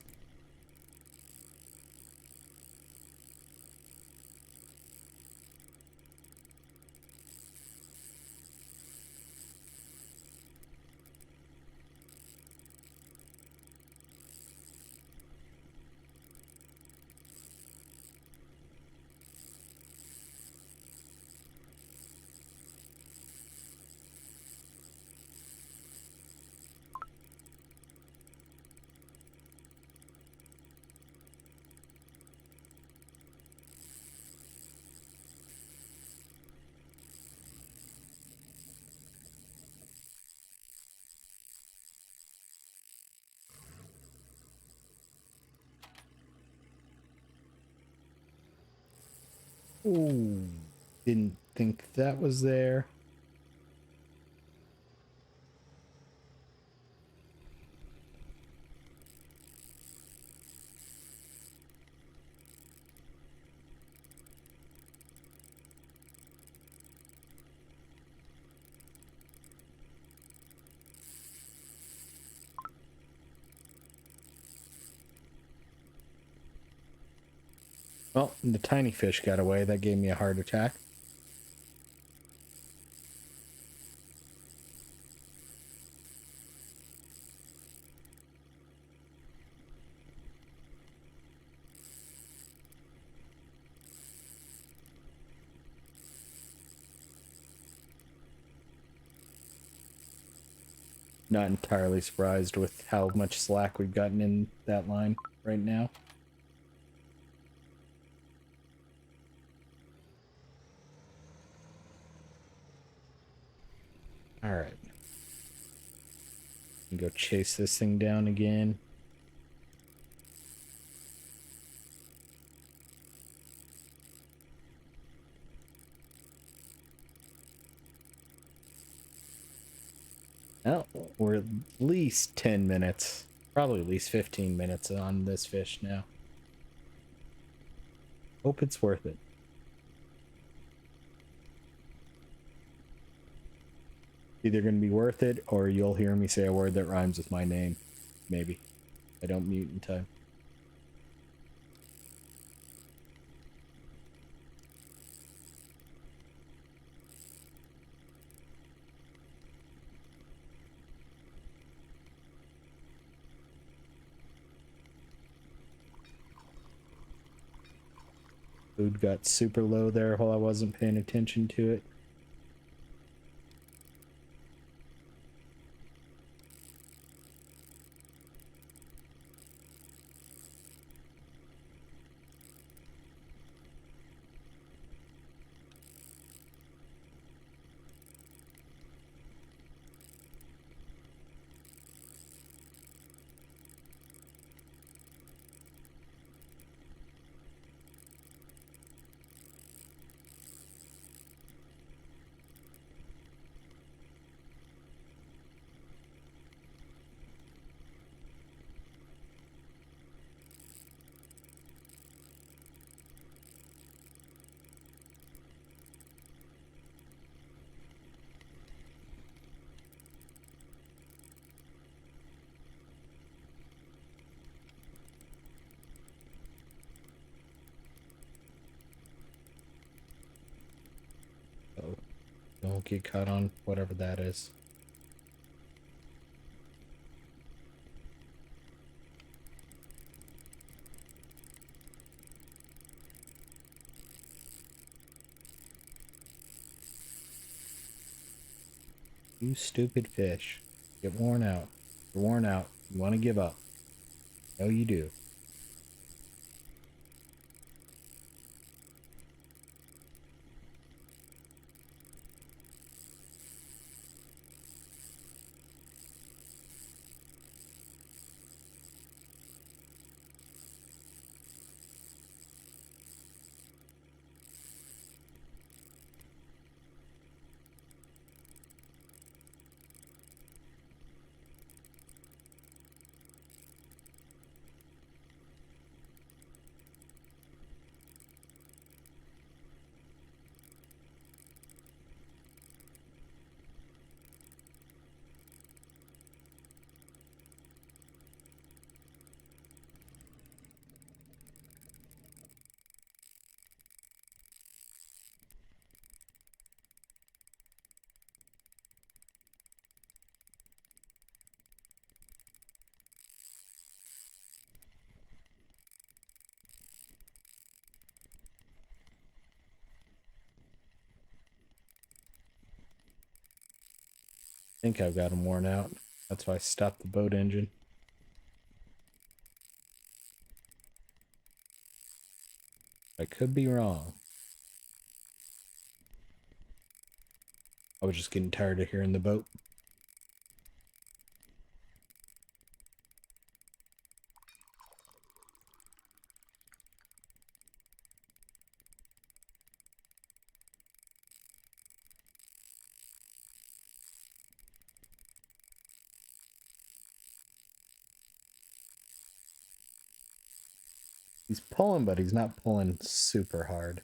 Ooh, didn't think that was there. Well, the tiny fish got away. That gave me a heart attack. Not entirely surprised with how much slack we've gotten in that line right now. All right. Go chase this thing down again. Oh, we're at least 10 minutes. Probably at least 15 minutes on this fish now. Hope it's worth it. Either going to be worth it, or you'll hear me say a word that rhymes with my name. Maybe. I don't mute in time. Food got super low there while I wasn't paying attention to it. So don't get caught on whatever that is. You stupid fish. Get worn out. You're worn out. You want to give up. No, you do. think I've got them worn out. That's why I stopped the boat engine. I could be wrong. I was just getting tired of hearing the boat. He's pulling, but he's not pulling super hard.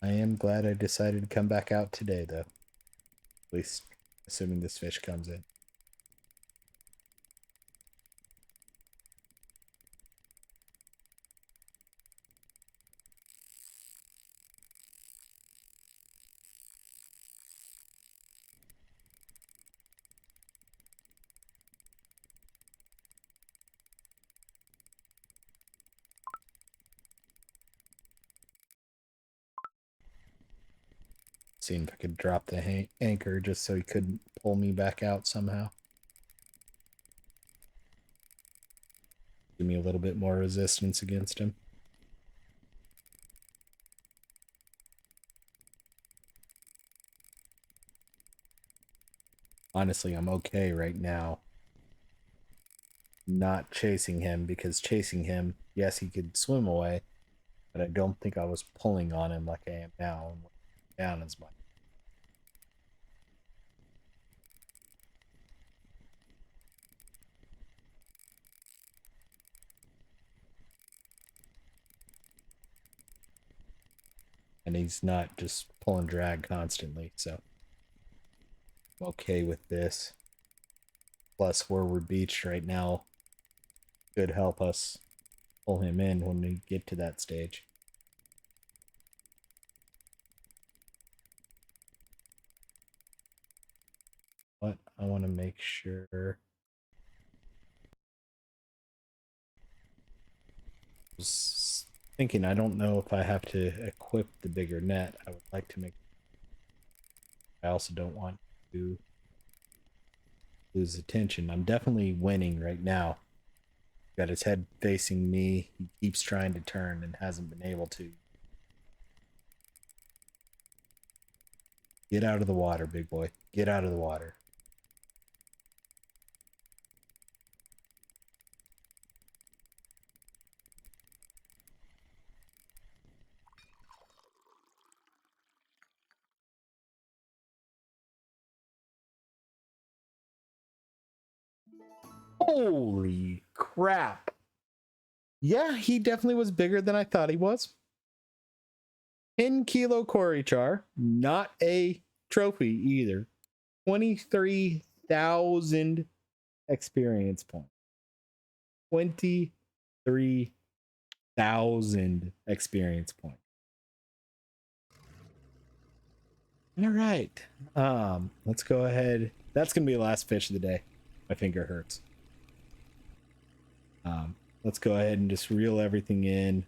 I am glad I decided to come back out today, though. At least, assuming this fish comes in. Seeing if I could drop the anchor just so he couldn't pull me back out somehow. Give me a little bit more resistance against him. Honestly, I'm okay right now not chasing him, because chasing him, yes, he could swim away, but I don't think I was pulling on him like I am now, down as much. And he's not just pulling drag constantly, so I'm okay with this. Plus, where we're beached right now could help us pull him in when we get to that stage. But I want to make sure. I was thinking, I don't know if I have to equip the bigger net. I would like to make. I also don't want to lose attention. I'm definitely winning right now. Got his head facing me. He keeps trying to turn and hasn't been able to. Get out of the water, big boy. Get out of the water. Holy crap. Yeah, he definitely was bigger than I thought he was. 10 kilo Kuori Char, not a trophy either. 23,000 experience points. 23,000 experience points. All right. Let's go ahead. That's gonna be the last fish of the day. My finger hurts. Let's go ahead and just reel everything in.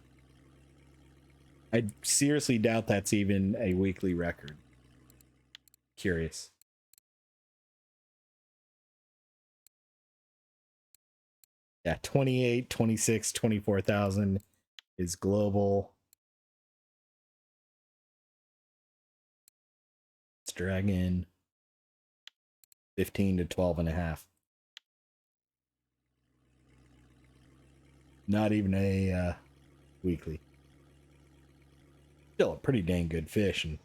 I seriously doubt that's even a weekly record. Curious. Yeah, 28, 26, 24,000 is global. Let's drag in 15 to 12 and a half. Not even a weekly. Still a pretty dang good fish, and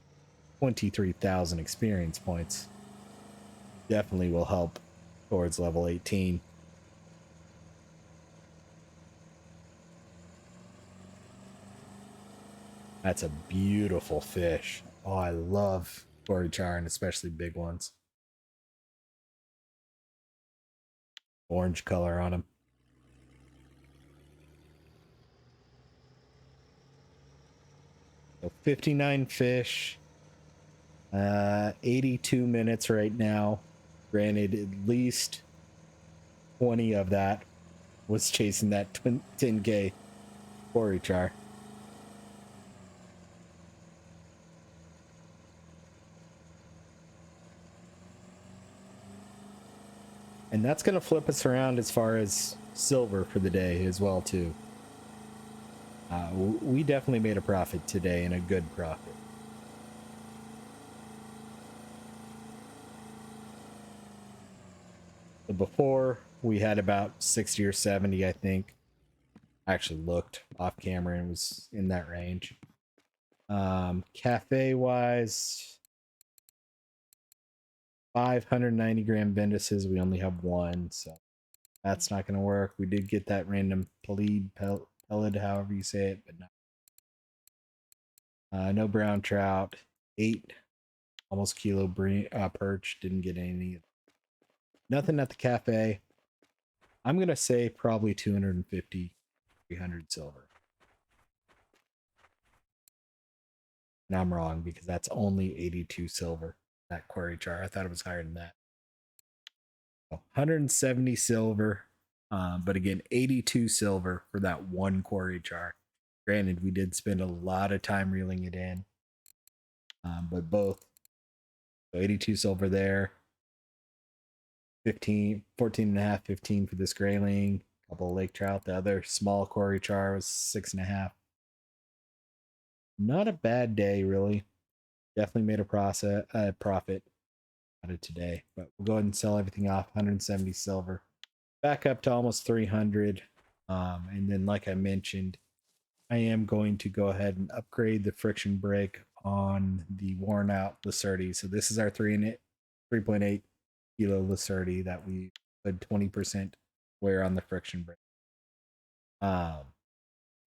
23,000 experience points definitely will help towards level 18. That's a beautiful fish. Oh, I love Kuori Char, and especially big ones. orange color on them. So 59 fish, 82 minutes right now. Granted, at least 20 of that was chasing that 10K Kuori Char. And that's going to flip us around as far as silver for the day as well, too. We definitely made a profit today, and a good profit. So before, we had about 60 or 70, I think. I actually looked off camera and it was in that range. Cafe wise, 590 gram Venduses. We only have one, so that's not going to work. We did get that random pellet, however you say it, but no. No brown trout. 8 almost kilo perch. Didn't get any. Nothing at the cafe. I'm going to say probably 250, 300 silver. And I'm wrong because that's only 82 silver, that Kuori Char. I thought it was higher than that. 170 silver, but again, 82 silver for that one Kuori Char. Granted, we did spend a lot of time reeling it in, but both. So 82 silver there. 15, 14 and a half, 15 for this grayling. A couple of lake trout. The other small Kuori Char was 6.5. Not a bad day, really. Definitely made a profit out of today, but we'll go ahead and sell everything off. 170 silver, back up to almost 300. And then, like I mentioned, I am going to go ahead and upgrade the friction brake on the worn out Lacerti. So this is our 3.8 kilo Lacerti that we put 20% wear on the friction brake.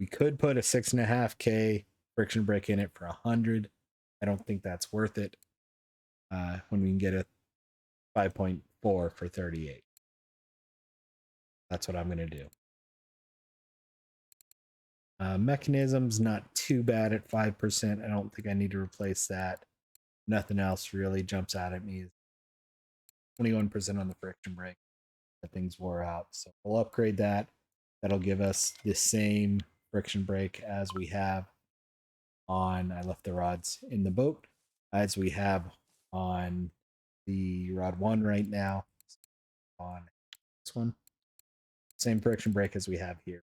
We could put a 6.5K friction brake in it for 100. I don't think that's worth it. When we can get a 5.4 for 38. That's what I'm going to do. Mechanism's not too bad at 5%. I don't think I need to replace that. Nothing else really jumps out at me. 21% on the friction brake. That thing's wore out. So we'll upgrade that. That'll give us the same friction brake as we have on, I left the rods in the boat, as we have on the rod 1 right now. On this one, same friction brake as we have here.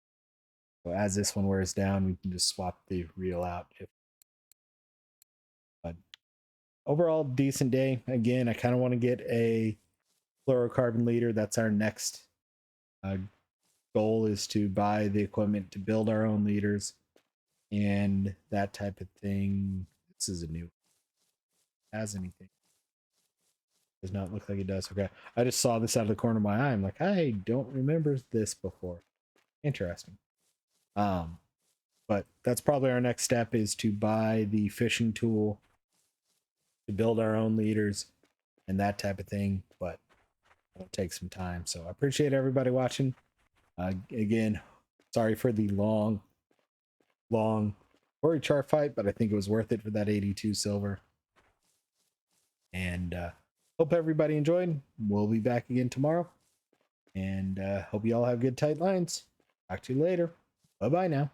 So as this one wears down, we can just swap the reel out. But overall, decent day. Again, I kind of want to get a fluorocarbon leader. That's our next goal, is to buy the equipment to build our own leaders and that type of thing. This is a new. Has anything? Does not look like it does. Okay, I just saw this out of the corner of my eye. I'm like, I don't remember this before. Interesting. But that's probably our next step, is to buy the fishing tool to build our own leaders and that type of thing. But it'll take some time. So I appreciate everybody watching. Again, sorry for the long Kuori Char fight, but I think it was worth it for that 82 silver. And hope everybody enjoyed. We'll be back again tomorrow. And hope you all have good tight lines. Talk to you later. Bye-bye now.